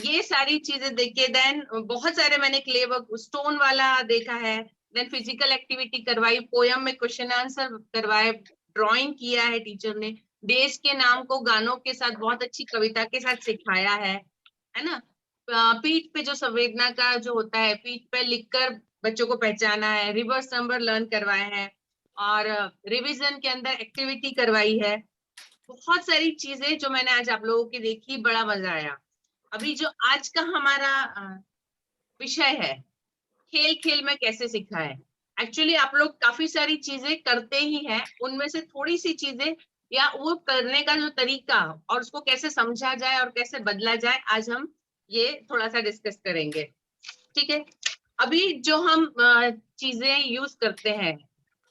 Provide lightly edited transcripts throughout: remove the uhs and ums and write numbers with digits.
ये सारी चीजें देखिए। देन बहुत सारे मैंने क्ले वर्क स्टोन वाला देखा है। देन फिजिकल एक्टिविटी करवाई, पोयम में क्वेश्चन आंसर करवाए, ड्राइंग किया है टीचर ने, देश के नाम को गानों के साथ बहुत अच्छी कविता के साथ सिखाया है ना। पीठ पे जो संवेदना का जो होता है, पीठ पे लिखकर बच्चों को पहचाना है, रिवर्स नंबर लर्न करवाए हैं, और रिवीजन के अंदर एक्टिविटी करवाई है। बहुत सारी चीजें जो मैंने आज आप लोगों की देखी, बड़ा मजा आया। अभी जो आज का हमारा विषय है, खेल खेल में कैसे सिखाएं। एक्चुअली आप लोग काफी सारी चीजें करते ही हैं, उनमें से थोड़ी सी चीजें या वो करने का जो तरीका और उसको कैसे समझा जाए और कैसे बदला जाए, आज हम ये थोड़ा सा डिस्कस करेंगे। ठीक है। अभी जो हम चीजें यूज करते हैं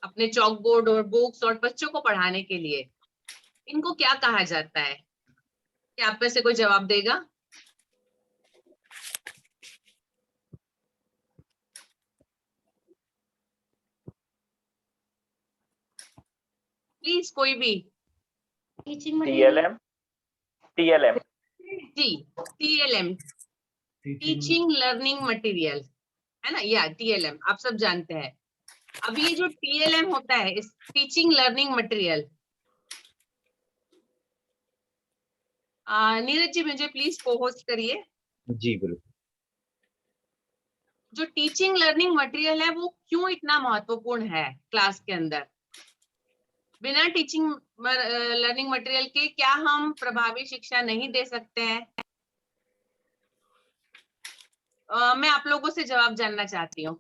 अपने चॉक बोर्ड और बुक्स और बच्चों को पढ़ाने के लिए, इनको क्या कहा जाता है? क्या आप में से कोई जवाब देगा? प्लीज कोई भी। TLM जी, TLM, टीचिंग लर्निंग मटेरियल, है ना, या TLM आप सब जानते हैं। अब ये जो TLM होता है, इस teaching learning material, Neeraj ji मुझे प्लीज को होस्ट करिए। जी बिल्कुल। जो टीचिंग लर्निंग मटेरियल है वो क्यों इतना महत्वपूर्ण है क्लास के अंदर? बिना टीचिंग लर्निंग मटेरियल के क्या हम प्रभावी शिक्षा नहीं दे सकते हैं? मैं आप लोगों से जवाब जानना चाहती हूँ।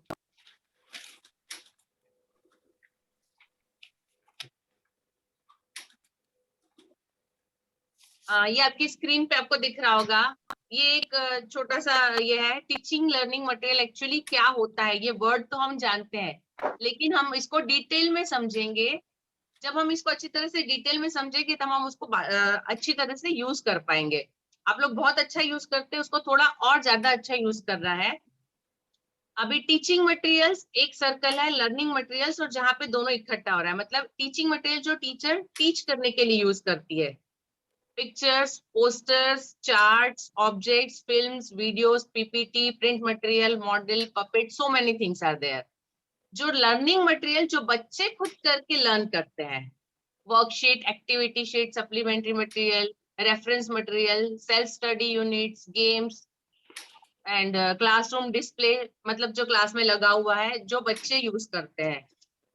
ये आपकी स्क्रीन पे आपको दिख रहा होगा। ये एक छोटा सा ये है टीचिंग लर्निंग मटेरियल। एक्चुअली क्या होता है, ये वर्ड तो हम जानते हैं, लेकिन हम इसको डिटेल में समझेंगे। जब हम इसको अच्छी तरह से डिटेल में समझेंगे तब हम उसको अच्छी तरह से यूज कर पाएंगे। आप लोग बहुत अच्छा यूज करते हैं, उसको थोड़ा और ज्यादा अच्छा यूज कर रहा है। अभी टीचिंग मटेरियल्स एक सर्कल है, लर्निंग मटेरियल्स, और जहाँ पे दोनों इकट्ठा हो रहा है, मतलब टीचिंग मटेरियल जो टीचर टीच करने के लिए यूज करती है, pictures, posters, charts, objects, films, videos, PPT, print material, model, puppet, so many things are there. जो लर्निंग मटेरियल जो बच्चे खुद करके लर्न करते हैं, worksheet, activity sheet, supplementary material, reference material, self study units, games and classroom display, मतलब जो class में लगा हुआ है जो बच्चे यूज करते हैं,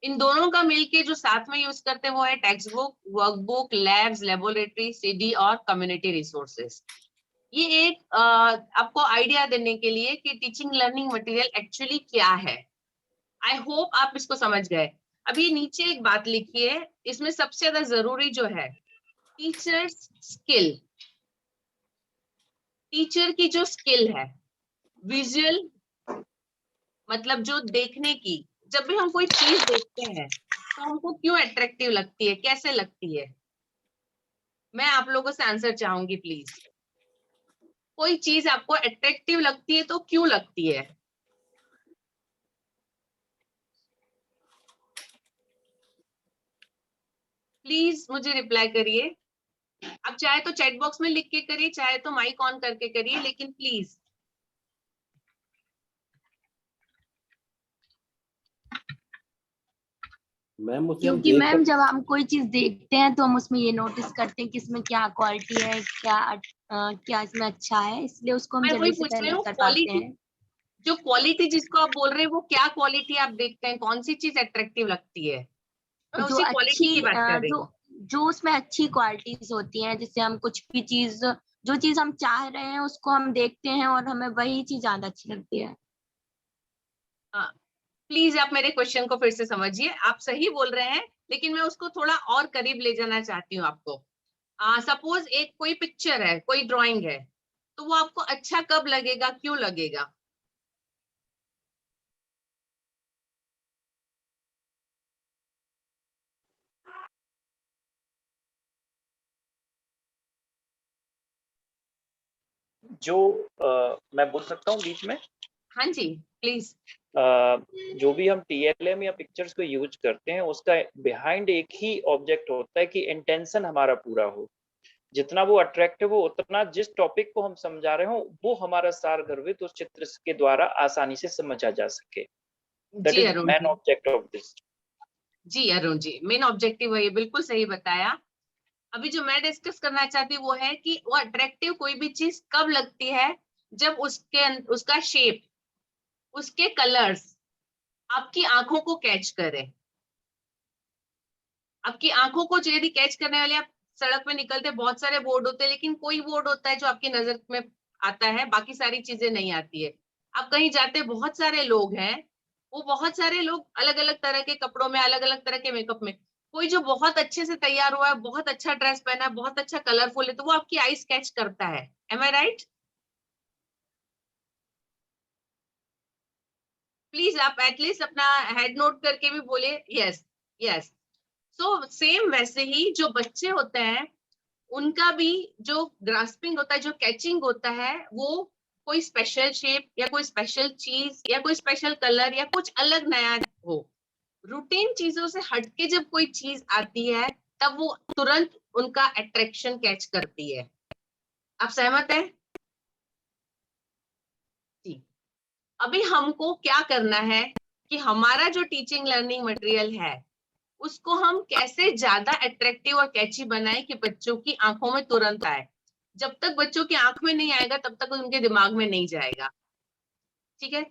इन दोनों का मिलके जो साथ में यूज करते हैं वो है text book, workbook, labs, laboratory, CD और कम्युनिटी रिसोर्सेज। ये एक आपको आइडिया देने के लिए कि टीचिंग लर्निंग मटेरियल एक्चुअली क्या है। आई होप आप इसको समझ गए। अभी नीचे एक बात लिखी है, इसमें सबसे ज्यादा जरूरी जो है टीचर्स स्किल। टीचर की जो स्किल है, विजुअल, मतलब जो देखने की, जब भी हम कोई चीज देखते हैं तो हमको क्यों अट्रैक्टिव लगती है, कैसे लगती है? मैं आप लोगों से आंसर चाहूंगी प्लीज। कोई चीज आपको अट्रैक्टिव लगती है तो क्यों लगती है? प्लीज मुझे रिप्लाई करिए। आप चाहे तो चैट बॉक्स में लिख के करिए, चाहे तो माइक ऑन करके करिए, लेकिन प्लीज। मैम उसे हम क्योंकि देख मैम जब हम कोई चीज देखते हैं तो हम उसमें ये नोटिस करते हैं कि इसमें क्या क्वालिटी है, क्या इसमें अच्छा है, इसलिए उसको हम मैं वही जल्दी से पूछ रही पहले हूँ, कर पाते क्वालिटी, हैं। जो क्वालिटी जिसको आप बोल रहे हैं वो क्या क्वालिटी आप देखते हैं, कौन सी चीज अट्रैक्टिव लगती है? मैं जो उसी अच्छी क्वालिटी की बात कर रही जो हूँ। जो उसमें अच्छी क्वालिटीज होती हैं, जिससे हम कुछ भी चीज, जो चीज हम चाह रहे हैं उसको हम देखते हैं और हमें वही चीज ज्यादा अच्छी लगती है। प्लीज आप मेरे क्वेश्चन को फिर से समझिए। आप सही बोल रहे हैं, लेकिन मैं उसको थोड़ा और करीब ले जाना चाहती हूँ आपको। सपोज एक कोई पिक्चर है, कोई ड्राइंग है, तो वो आपको अच्छा कब लगेगा, क्यों लगेगा? जो मैं बोल सकता हूँ बीच में। हाँ जी प्लीज। जो भी हम TLM या पिक्चर्स को यूज करते हैं उसका बिहाइंड एक ही ऑब्जेक्ट होता है कि इंटेंशन हमारा पूरा हो। जितना वो अट्रैक्टिव हो उतना जिस टॉपिक को हम समझा रहे हो वो हमारा सार गर्भित उस चित्र के द्वारा आसानी से समझा जा सके। दैट जी is Arun main ji, object of this. जी अरुण जी, मेन ऑब्जेक्टिव वही, बिल्कुल सही बताया। अभी जो मैं डिस्कस करना चाहती हूँ वो है कि वो अट्रैक्टिव कोई भी चीज कब लगती है, जब उसका शेप, उसके कलर्स आपकी आंखों को कैच करे। आपकी आंखों को यदि कैच करने वाले, आप सड़क पे निकलते बहुत सारे बोर्ड होते हैं, लेकिन कोई बोर्ड होता है जो आपकी नजर में आता है, बाकी सारी चीजें नहीं आती है। आप कहीं जाते बहुत सारे लोग हैं, वो बहुत सारे लोग अलग अलग तरह के कपड़ों में, अलग अलग तरह के मेकअप में, कोई जो बहुत अच्छे से तैयार हुआ है, बहुत अच्छा ड्रेस पहना है, बहुत अच्छा कलरफुल है, तो वो आपकी आईज कैच करता है। Am I right? प्लीज आप एटलीस्ट अपना हेड नोट करके भी बोले यस, यस। सो सेम वैसे ही जो बच्चे होते हैं, उनका भी जो ग्रास्पिंग होता है, जो कैचिंग होता है, वो कोई स्पेशल शेप या कोई स्पेशल चीज या कोई स्पेशल कलर या कुछ अलग नया हो, रूटीन चीजों से हटके जब कोई चीज आती है, तब वो तुरंत उनका अट्रैक्शन कैच करती है। आप सहमत है? जी। अभी हमको क्या करना है कि हमारा जो टीचिंग लर्निंग मटेरियल है, उसको हम कैसे ज्यादा अट्रैक्टिव और कैची बनाए कि बच्चों की आंखों में तुरंत आए। जब तक बच्चों की आंख में नहीं आएगा तब तक उनके दिमाग में नहीं जाएगा। ठीक है?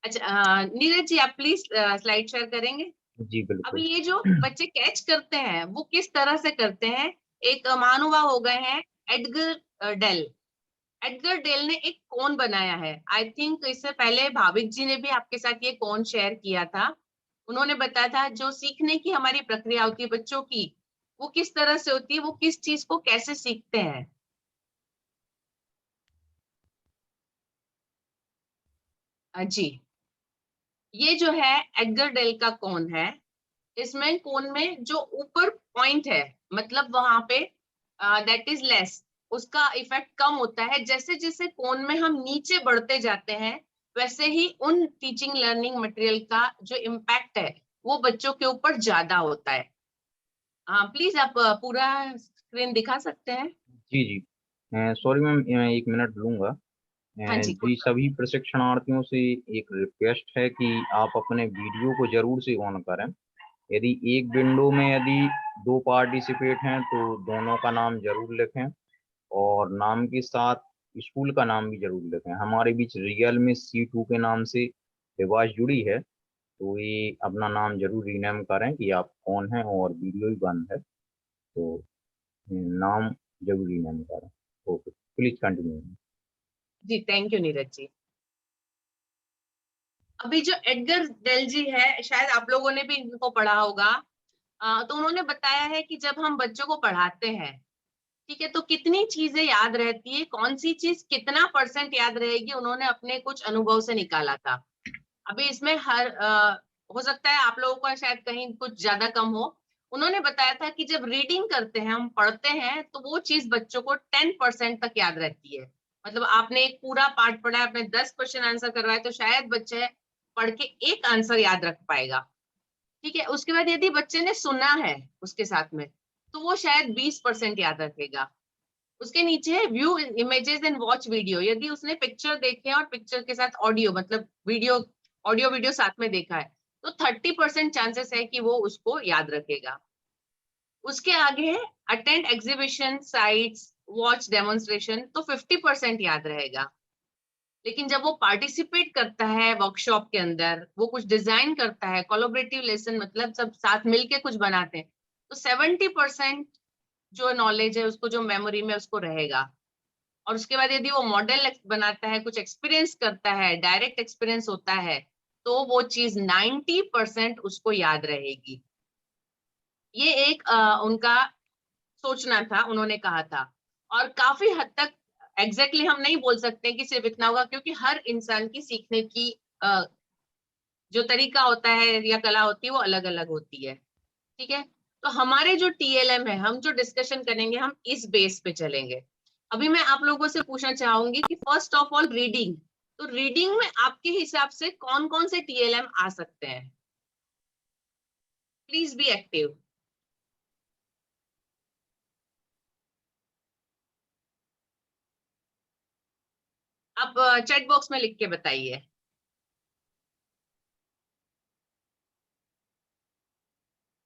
अच्छा, नीरज जी आप प्लीज स्लाइड शेयर करेंगे। जी अभी बिल्कुल। ये जो बच्चे कैच करते हैं वो किस तरह से करते हैं? एक महानुभाव हो गए हैं, एडगर डेल। एडगर डेल ने एक कोन बनाया है। आई थिंक इससे पहले भाविक जी ने भी आपके साथ ये कोन शेयर किया था। उन्होंने बताया था जो सीखने की हमारी प्रक्रिया होती है बच्चों की, वो किस तरह से होती है, वो किस चीज को कैसे सीखते हैं। जी, ये जो है एडगर डेल का कोन है। इसमें कोन में जो ऊपर पॉइंट है, मतलब वहां पे दैट इज लेस, उसका इफेक्ट कम होता है। जैसे जैसे कोन में हम नीचे बढ़ते जाते हैं, वैसे ही उन टीचिंग लर्निंग मटेरियल का जो इम्पैक्ट है वो बच्चों के ऊपर ज्यादा होता है। हाँ प्लीज आप पूरा स्क्रीन दिखा सकते हैं? जी जी, सॉरी मैम, मैं 1 मिनट लूंगा। हाँ जी, कोई जी, बात सभी नहीं। प्रशिक्षणार्थियों से एक रिक्वेस्ट है कि आप अपने वीडियो को जरूर से ऑन करें। यदि एक विंडो में यदि 2 पार्टिसिपेट हैं तो दोनों का नाम जरूर लिखें, और नाम के साथ स्कूल का नाम भी जरूर लिखें। हमारे बीच रियल में C2 के नाम से विवास जुड़ी है, तो ये अपना नाम जरूर रीनेम करें कि आप कौन हैं, और वीडियो ही बंद है, तो नाम जरूर रीनेम करें। Okay, please continue. जी थैंक यू नीरज जी। अभी जो एडगर डेल जी है, शायद आप लोगों ने भी इनको पढ़ा होगा। तो उन्होंने बताया है कि जब हम बच्चों को पढ़ाते हैं, ठीक है, तो कितनी चीजें याद रहती है, कौन सी चीज कितना परसेंट याद रहेगी, उन्होंने अपने कुछ अनुभव से निकाला था। अभी इसमें हो सकता है आप लोगों का शायद कहीं कुछ ज्यादा कम हो। उन्होंने बताया था कि जब रीडिंग करते हैं, हम पढ़ते हैं, तो वो चीज बच्चों को 10% तक याद रहती है। मतलब आपने एक पूरा पार्ट पढ़ा है, आपने 10 क्वेश्चन आंसर करवाए, तो शायद बच्चे पढ़ के एक आंसर याद रख पाएगा। ठीक है, उसके बाद यदि बच्चे ने सुना है उसके साथ में, तो वो शायद 20% याद रखेगा। उसके नीचे है view images and watch video. यदि उसने पिक्चर देखे और पिक्चर के साथ ऑडियो, मतलब वीडियो, ऑडियो वीडियो साथ में देखा है, तो 30% चांसेस है कि वो उसको याद रखेगा। उसके आगे है attend exhibition sites, watch demonstration, तो 50% याद रहेगा। लेकिन जब वो पार्टिसिपेट करता है वर्कशॉप के अंदर, वो कुछ डिजाइन करता है, कोलैबोरेटिव लेसन, मतलब सब साथ मिलके कुछ बनाते हैं, तो 70% जो नॉलेज है उसको, जो मेमोरी में उसको रहेगा। और उसके बाद यदि वो मॉडल बनाता है, कुछ एक्सपीरियंस करता है, डायरेक्ट एक्सपीरियंस होता है, तो वो चीज 90% उसको याद रहेगी। ये एक उनका सोचना था, उन्होंने कहा था। और काफी हद तक एग्जैक्टली हम नहीं बोल सकते कि सिर्फ इतना होगा, क्योंकि हर इंसान की सीखने की जो तरीका होता है या कला होती है वो अलग अलग होती है। ठीक है, तो हमारे जो टीएलएम है, हम जो डिस्कशन करेंगे, हम इस बेस पे चलेंगे। अभी मैं आप लोगों से पूछना चाहूंगी कि फर्स्ट ऑफ ऑल रीडिंग, तो रीडिंग में आपके हिसाब से कौन कौन से टीएलएम आ सकते हैं? Please be active. आप चैट बॉक्स में लिख के बताइए।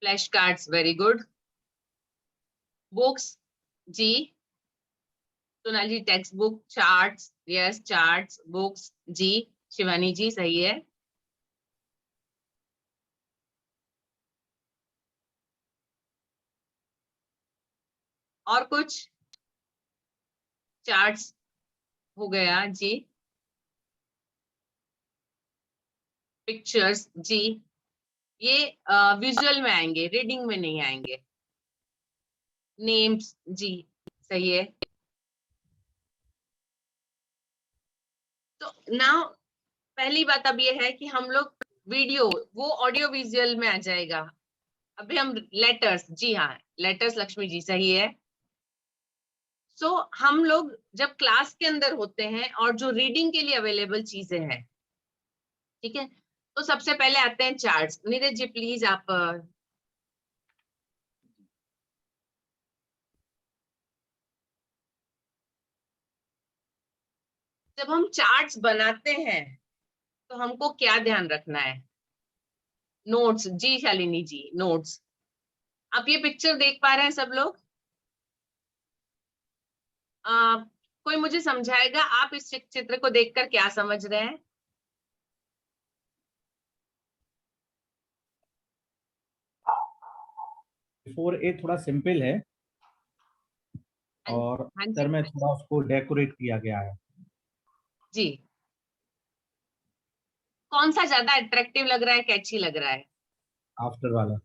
Flash cards, very good. Books जी, Sonali text book, charts, yes charts, books जी, शिवानी जी सही है। और कुछ? चार्ट्स हो गया जी, पिक्चर्स जी, ये विजुअल में आएंगे, रीडिंग में नहीं आएंगे। नेम्स जी सही है। तो नाउ पहली बात अब ये है कि हम लोग वीडियो वो ऑडियो विजुअल में आ जाएगा। अभी हम लेटर्स, जी हाँ लेटर्स, लक्ष्मी जी सही है। सो हम लोग जब क्लास के अंदर होते हैं और जो रीडिंग के लिए अवेलेबल चीजें हैं, ठीक है, तो सबसे पहले आते हैं चार्ट्स। नीरज जी प्लीज आप जब हम चार्ट्स बनाते हैं तो हमको क्या ध्यान रखना है? नोट्स जी, शालिनी जी नोट्स। आप ये पिक्चर देख पा रहे हैं सब लोग? कोई मुझे समझाएगा आप इस चित्र को देखकर क्या समझ रहे हैं? 4A थोड़ा सिंपल है और हाँ अंदर जी में थोड़ा उसको डेकोरेट किया गया है। जी, कौन सा ज्यादा अट्रैक्टिव लग रहा है, कैची लग रहा है? आफ्टर वाला।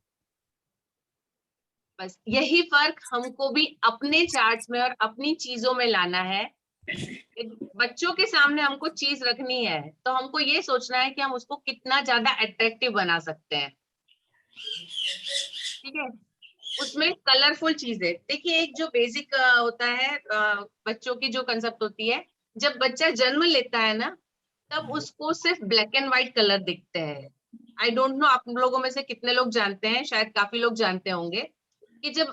बस यही फर्क हमको भी अपने चार्ट्स में और अपनी चीजों में लाना है। बच्चों के सामने हमको चीज रखनी है तो हमको ये सोचना है कि हम उसको कितना ज्यादा अट्रैक्टिव बना सकते हैं, ठीक है। उसमें कलरफुल चीजें देखिए, एक जो बेसिक होता है बच्चों की जो कंसेप्ट होती है, जब बच्चा जन्म लेता है ना तब उसको सिर्फ ब्लैक एंड व्हाइट कलर दिखते हैं। आई डोंट नो आप लोगों में से कितने लोग जानते हैं, शायद काफी लोग जानते होंगे कि जब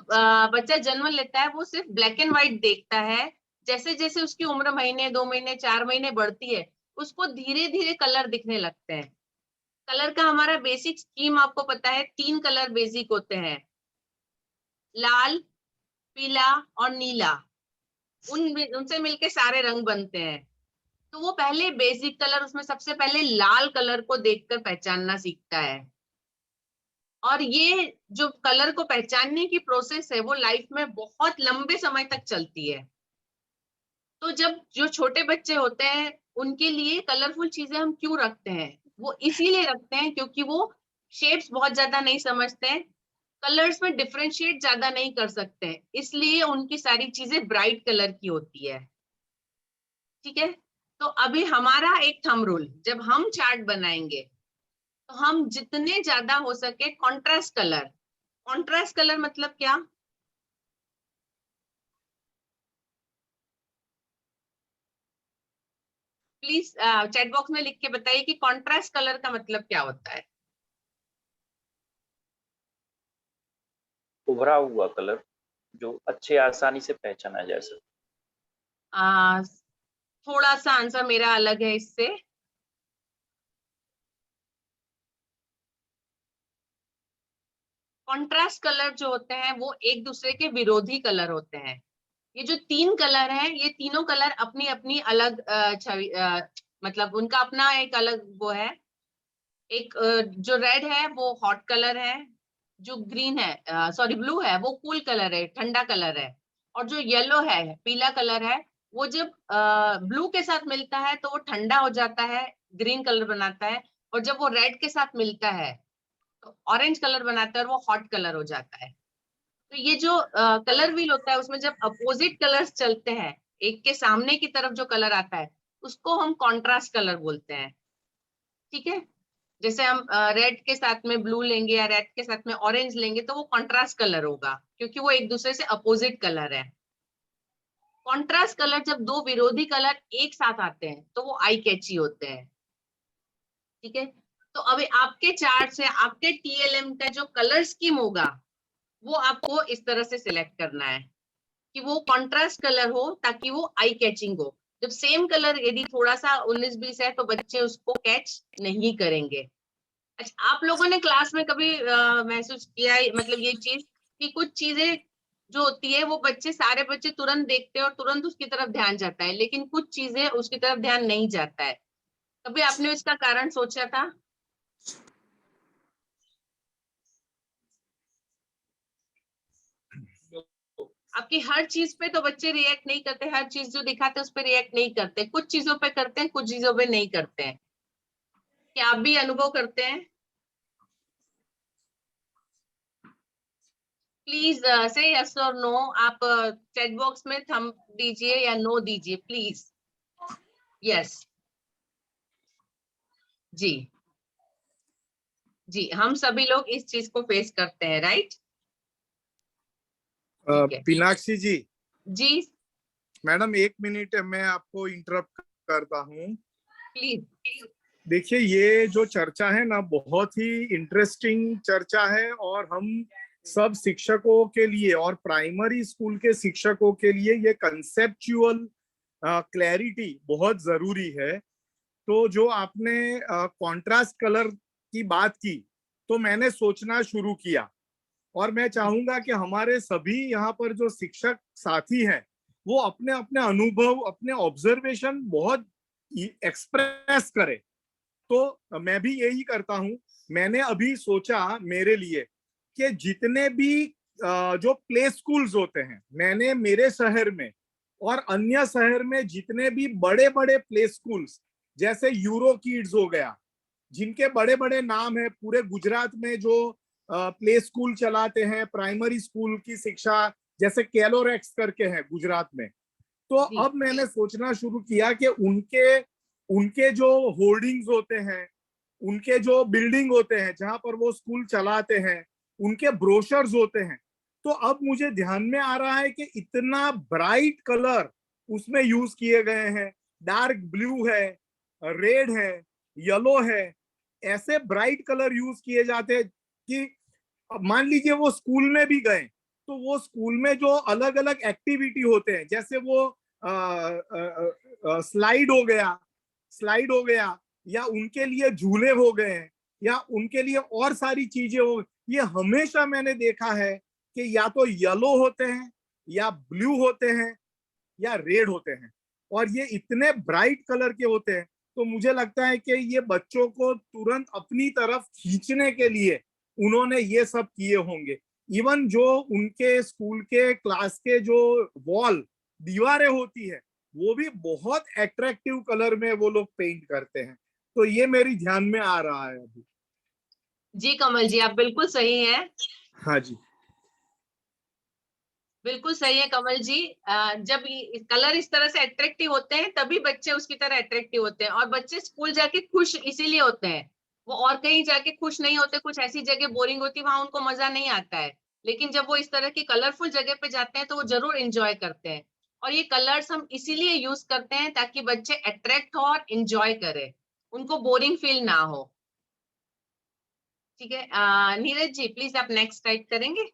बच्चा जन्म लेता है वो सिर्फ ब्लैक एंड व्हाइट देखता है। जैसे जैसे उसकी उम्र महीने 2 महीने 4 महीने बढ़ती है उसको धीरे धीरे कलर दिखने लगते हैं। कलर का हमारा बेसिक स्कीम आपको पता है, 3 कलर बेसिक होते हैं, लाल, पीला और नीला। उनसे मिलके सारे रंग बनते हैं। तो वो पहले बेसिक कलर, उसमें सबसे पहले लाल कलर को देखकर पहचानना सीखता है। और ये जो कलर को पहचानने की प्रोसेस है वो लाइफ में बहुत लंबे समय तक चलती है। तो जब जो छोटे बच्चे होते हैं उनके लिए कलरफुल चीजें हम क्यों रखते हैं? वो इसीलिए रखते हैं क्योंकि वो शेप्स बहुत ज्यादा नहीं समझते हैं, कलर्स में डिफरेंशिएट ज्यादा नहीं कर सकते हैं, इसलिए उनकी सारी चीजें ब्राइट कलर की होती है, ठीक है। तो अभी हमारा एक थंब रूल, जब हम चार्ट बनाएंगे तो हम जितने ज्यादा हो सके कॉन्ट्रास्ट कलर। कॉन्ट्रास्ट कलर मतलब क्या? प्लीज चैट बॉक्स में लिख के बताइए कि कॉन्ट्रास्ट कलर का मतलब क्या होता है। उभरा हुआ कलर जो अच्छे आसानी से पहचाना जा सके। थोड़ा सा आंसर मेरा अलग है इससे। कॉन्ट्रास्ट कलर जो होते हैं वो एक दूसरे के विरोधी कलर होते हैं। ये जो 3 कलर हैं ये तीनों कलर अपनी अपनी अलग छवि, मतलब उनका अपना एक अलग वो है। एक जो रेड है वो हॉट कलर है, जो ग्रीन है सॉरी ब्लू है वो कूल कलर है, ठंडा कलर है, और जो येलो है पीला कलर है वो जब ब्लू के साथ मिलता है तो वो ठंडा हो जाता है, ग्रीन कलर बनाता है। और जब वो रेड के साथ मिलता है तो ऑरेंज कलर बनाता है और वो हॉट कलर हो जाता है। तो ये जो कलर व्हील होता है उसमें जब अपोजिट कलर्स चलते हैं, एक के सामने की तरफ जो कलर आता है उसको हम कॉन्ट्रास्ट कलर बोलते हैं, ठीक है। जैसे हम रेड के साथ में ब्लू लेंगे या रेड के साथ में ऑरेंज लेंगे तो वो कॉन्ट्रास्ट कलर होगा क्योंकि वो एक दूसरे से अपोजिट कलर है। कॉन्ट्रास्ट कलर जब दो विरोधी कलर एक साथ आते हैं तो वो आई कैची होते हैं, ठीक है। तो अभी आपके चार्ट से आपके टीएलएम का जो कलर स्कीम होगा वो आपको इस तरह से सिलेक्ट करना है कि वो कॉन्ट्रास्ट कलर हो ताकि वो आई कैचिंग हो। जब सेम कलर यदि थोड़ा सा 19-20 है तो बच्चे उसको कैच नहीं करेंगे। अच्छा, आप लोगों ने क्लास में कभी महसूस किया है, मतलब ये चीज कि कुछ चीजें जो होती है वो बच्चे, सारे बच्चे तुरंत देखते हैं और तुरंत उसकी तरफ ध्यान जाता है, लेकिन कुछ चीजें उसकी तरफ ध्यान नहीं जाता है। कभी आपने इसका कारण सोचा था? आपकी हर चीज पे तो बच्चे रिएक्ट नहीं करते, हर चीज जो दिखाते हैं उस पर रिएक्ट नहीं करते, कुछ चीजों पे करते हैं, कुछ चीजों पे नहीं करते हैं। क्या आप भी अनुभव करते हैं? प्लीज से यस और नो, आप चैट बॉक्स में थंब दीजिए या नो दीजिए प्लीज। यस जी, जी हम सभी लोग इस चीज को फेस करते हैं, राइट? ठीक है पिनाक्षी जी। जी मैडम 1 मिनट मैं आपको इंटरप्ट करता हूँ। प्लीज। देखिए, ये जो चर्चा है ना, बहुत ही इंटरेस्टिंग चर्चा है और हम सब शिक्षकों के लिए और प्राइमरी स्कूल के शिक्षकों के लिए ये कंसेप्चुअल क्लैरिटी बहुत जरूरी है। तो जो आपने कॉन्ट्रास्ट कलर की बात की, तो मैंने सोचना शुरू किया और मैं चाहूंगा कि हमारे सभी यहाँ पर जो शिक्षक साथी हैं वो अपने अपने अनुभव, अपने ऑब्जर्वेशन बहुत एक्सप्रेस करें। तो मैं भी यही करता हूँ। मैंने अभी सोचा मेरे लिए कि जितने भी जो प्ले स्कूल्स होते हैं, मैंने मेरे शहर में और अन्य शहर में जितने भी बड़े बड़े प्ले स्कूल्स, जैसे यूरो किड्स हो गया, जिनके बड़े बड़े नाम है पूरे गुजरात में, जो प्ले स्कूल चलाते हैं, प्राइमरी स्कूल की शिक्षा, जैसे कैलोरेक्स करके है गुजरात में। तो अब मैंने सोचना शुरू किया कि उनके जो होर्डिंग्स होते हैं, उनके जो बिल्डिंग होते हैं जहां पर वो स्कूल चलाते हैं, उनके ब्रोशर्स होते हैं। तो अब मुझे ध्यान में आ रहा है कि इतना ब्राइट कलर उसमें यूज किए गए हैं, डार्क ब्लू है, रेड है, येलो है, ऐसे ब्राइट कलर यूज किए जाते हैं कि मान लीजिए वो स्कूल में भी गए तो वो स्कूल में जो अलग अलग एक्टिविटी होते हैं, जैसे वो स्लाइड हो गया या उनके लिए झूले हो गए या उनके लिए और सारी चीजें हो, ये हमेशा मैंने देखा है कि या तो येलो होते हैं या ब्लू होते हैं या रेड होते हैं, और ये इतने ब्राइट कलर के होते हैं। तो मुझे लगता है कि ये बच्चों को तुरंत अपनी तरफ खींचने के लिए उन्होंने ये सब किए होंगे। इवन जो उनके स्कूल के क्लास के जो वॉल, दीवारें होती है, वो भी बहुत अट्रैक्टिव कलर में वो लोग पेंट करते हैं। तो ये मेरी ध्यान में आ रहा है अभी। जी कमल जी, आप बिल्कुल सही हैं। हाँ जी, बिल्कुल सही है कमल जी। जब कलर इस तरह से अट्रैक्टिव होते हैं तभी बच्चे उसकी तरह अट्रैक्टिव होते हैं, और बच्चे स्कूल जाके खुश इसीलिए होते हैं। वो और कहीं जाके खुश नहीं होते, कुछ ऐसी जगह बोरिंग होती वहां उनको मजा नहीं आता है। लेकिन जब वो इस तरह की कलरफुल जगह पे जाते हैं तो वो जरूर इंजॉय करते हैं। और ये कलर्स हम इसीलिए यूज करते हैं ताकि बच्चे अट्रैक्ट हो और इंजॉय करें, उनको बोरिंग फील ना हो। ठीक है, नीरज जी प्लीज आप नेक्स्ट टाइप करेंगे।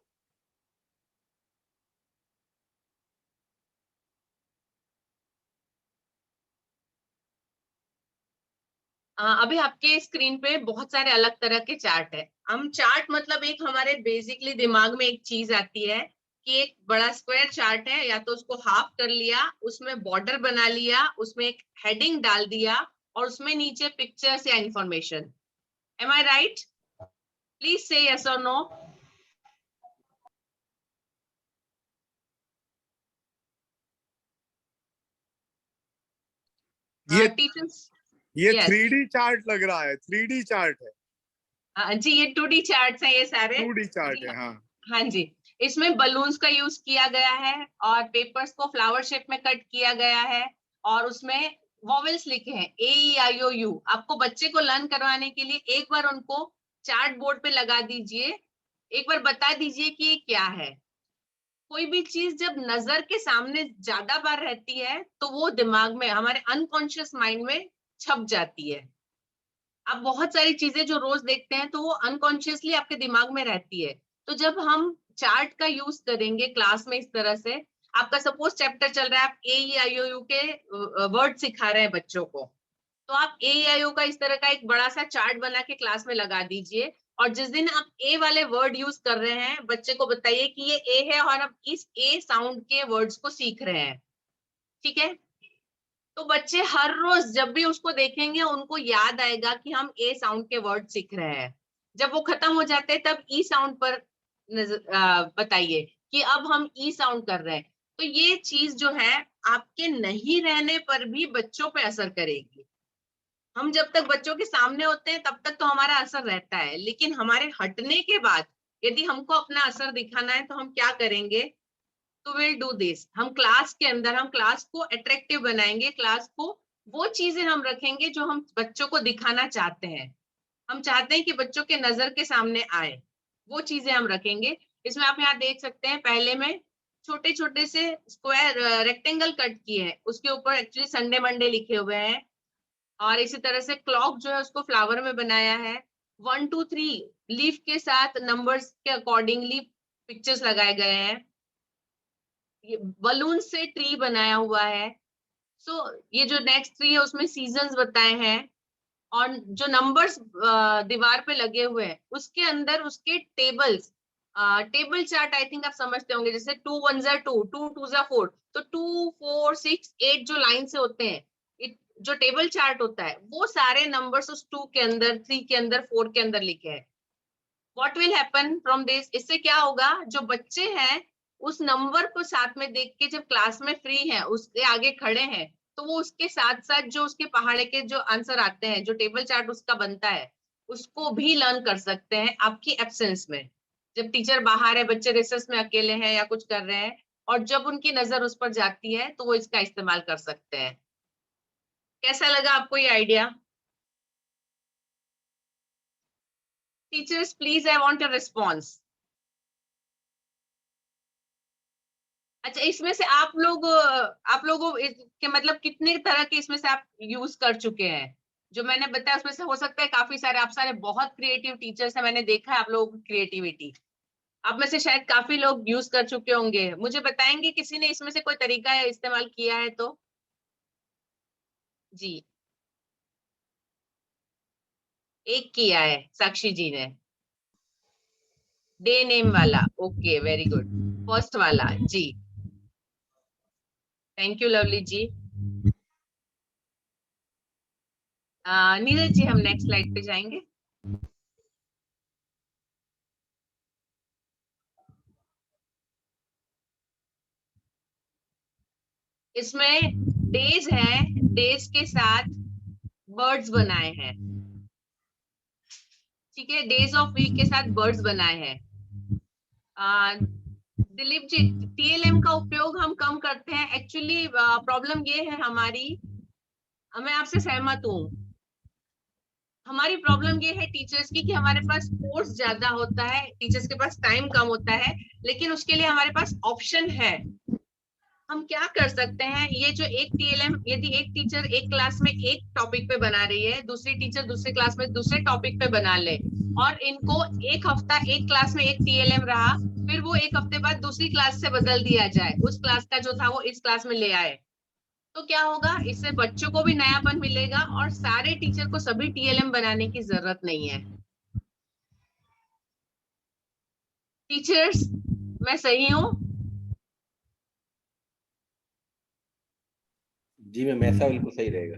अभी आपके स्क्रीन पे बहुत सारे अलग तरह के चार्ट है। हम चार्ट मतलब एक हमारे बेसिकली दिमाग में एक चीज आती है कि एक बड़ा स्क्वायर चार्ट है, या तो उसको हाफ कर लिया, उसमें बॉर्डर बना लिया, उसमें एक हेडिंग डाल दिया और उसमें नीचे पिक्चर्स या information. Am I right? Please से यस और नो। टीचर्स ये यस 3D चार्ट लग रहा है, 3D चार्ट है। जी, ये 2D चार्ट्स हैं ये सारे। 2D चार्ट है, हाँ। हाँ जी, इसमें बलून्स का यूज किया गया है और पेपर्स को फ्लावर शेप में कट किया गया है, और उसमें वॉवेल्स लिखे हैं AEIOU। आपको बच्चे को लर्न करवाने के लिए एक बार उनको चार्ट बोर्ड पे लगा दीजिए, एक बार बता दीजिए कि ये क्या है। कोई भी चीज जब नजर के सामने ज्यादा बार रहती है तो वो दिमाग में, हमारे अनकॉन्शियस माइंड में छप जाती है। आप बहुत सारी चीजें जो रोज देखते हैं तो वो अनकॉन्शियसली आपके दिमाग में रहती है। तो जब हम चार्ट का यूज करेंगे क्लास में इस तरह से, आपका सपोज चैप्टर चल रहा है, आप AEIOU के वर्ड सिखा रहे हैं बच्चों को, तो आप AEIO का इस तरह का एक बड़ा सा चार्ट बना के क्लास में लगा दीजिए, और जिस दिन आप ए वाले वर्ड यूज कर रहे हैं बच्चे को बताइए कि ये ए है और आप इस ए साउंड के वर्ड्स को सीख रहे हैं, ठीक है। तो बच्चे हर रोज जब भी उसको देखेंगे उनको याद आएगा कि हम ए साउंड के वर्ड सीख रहे हैं। जब वो खत्म हो जाते हैं तब ई साउंड पर बताइए कि अब हम ई साउंड कर रहे हैं। तो ये चीज जो है आपके नहीं रहने पर भी बच्चों पे असर करेगी। हम जब तक बच्चों के सामने होते हैं तब तक तो हमारा असर रहता है, लेकिन हमारे हटने के बाद यदि हमको अपना असर दिखाना है तो हम क्या करेंगे, तो विल डू दिस। हम क्लास के अंदर हम क्लास को अट्रैक्टिव बनाएंगे, क्लास को वो चीजें हम रखेंगे जो हम बच्चों को दिखाना चाहते हैं, हम चाहते हैं कि बच्चों के नजर के सामने आए, वो चीजें हम रखेंगे। इसमें आप यहाँ देख सकते हैं, पहले में छोटे छोटे से स्क्वायर रेक्टेंगल कट किए हैं, उसके ऊपर एक्चुअली संडे मंडे लिखे हुए हैं, और इसी तरह से क्लॉक जो है उसको फ्लावर में बनाया है। 1 2 3 लीफ के साथ नंबर्स के अकॉर्डिंगली पिक्चर्स लगाए गए हैं। ये बलून से ट्री बनाया हुआ है। सो ये जो नेक्स्ट ट्री है उसमें सीजन्स बताए हैं, और जो नंबर्स दीवार पे लगे हुए हैं उसके अंदर उसके tables, table chart I think आप समझते होंगे, जैसे 2 1 2 2 2 4, तो 2 4 6 8 जो लाइन से होते हैं, जो टेबल चार्ट होता है वो सारे नंबर्स उस 2 के अंदर, 3 के अंदर, 4 के अंदर लिखे हैं। What will happen from this, इससे क्या होगा, जो बच्चे हैं उस नंबर को साथ में देख के जब क्लास में फ्री है उसके आगे खड़े हैं, तो वो उसके साथ साथ जो उसके पहाड़े के जो आंसर आते हैं, जो टेबल चार्ट उसका बनता है, उसको भी लर्न कर सकते हैं आपकी एब्सेंस में। जब टीचर बाहर है, बच्चे रिसर्च में अकेले हैं या कुछ कर रहे हैं, और जब उनकी नजर उस पर जाती है तो वो इसका इस्तेमाल कर सकते हैं। कैसा लगा आपको ये idea? Teachers please, I want a response. अच्छा, इसमें से आप लोगों के मतलब कितने तरह के इसमें से आप यूज कर चुके हैं? जो मैंने बताया उसमें से हो सकता है काफी सारे, आप सारे बहुत क्रिएटिव टीचर्स हैं, मैंने देखा है आप लोगों की क्रिएटिविटी। आप में से शायद काफी लोग यूज कर चुके होंगे। मुझे बताएंगे किसी ने इसमें से कोई तरीका इस्तेमाल किया है तो? जी, एक किया है साक्षी जी ने, डे नेम वाला। Okay, very good. फर्स्ट वाला जी, थैंक यू लवली जी। नीरज जी, हम नेक्स्ट स्लाइड पे जाएंगे। इसमें डेज है, डेज के साथ बर्ड्स बनाए हैं, ठीक है, डेज ऑफ वीक के साथ बर्ड्स बनाए हैं। दिलीप जी, TLM का उपयोग हम कम करते हैं एक्चुअली। प्रॉब्लम ये है हमारी, मैं आपसे सहमत हूँ, हमारी प्रॉब्लम ये है टीचर्स की कि हमारे पास कोर्स ज्यादा होता है, टीचर्स के पास टाइम कम होता है, लेकिन उसके लिए हमारे पास ऑप्शन है। हम क्या कर सकते हैं, ये जो एक TLM, यदि एक टीचर एक क्लास में एक टॉपिक पे बना रही है, दूसरी टीचर दूसरे क्लास में दूसरे टॉपिक पे बना ले, और इनको एक हफ्ता एक क्लास में एक TLM रहा, फिर वो एक हफ्ते बाद दूसरी क्लास से बदल दिया जाए, उस क्लास का जो था वो इस क्लास में ले आए, तो क्या होगा, इससे बच्चों को भी नयापन मिलेगा और सारे टीचर को सभी TLM बनाने की जरूरत नहीं है। टीचर्स, मैं सही हूँ? जी मैम, ऐसा बिल्कुल सही रहेगा।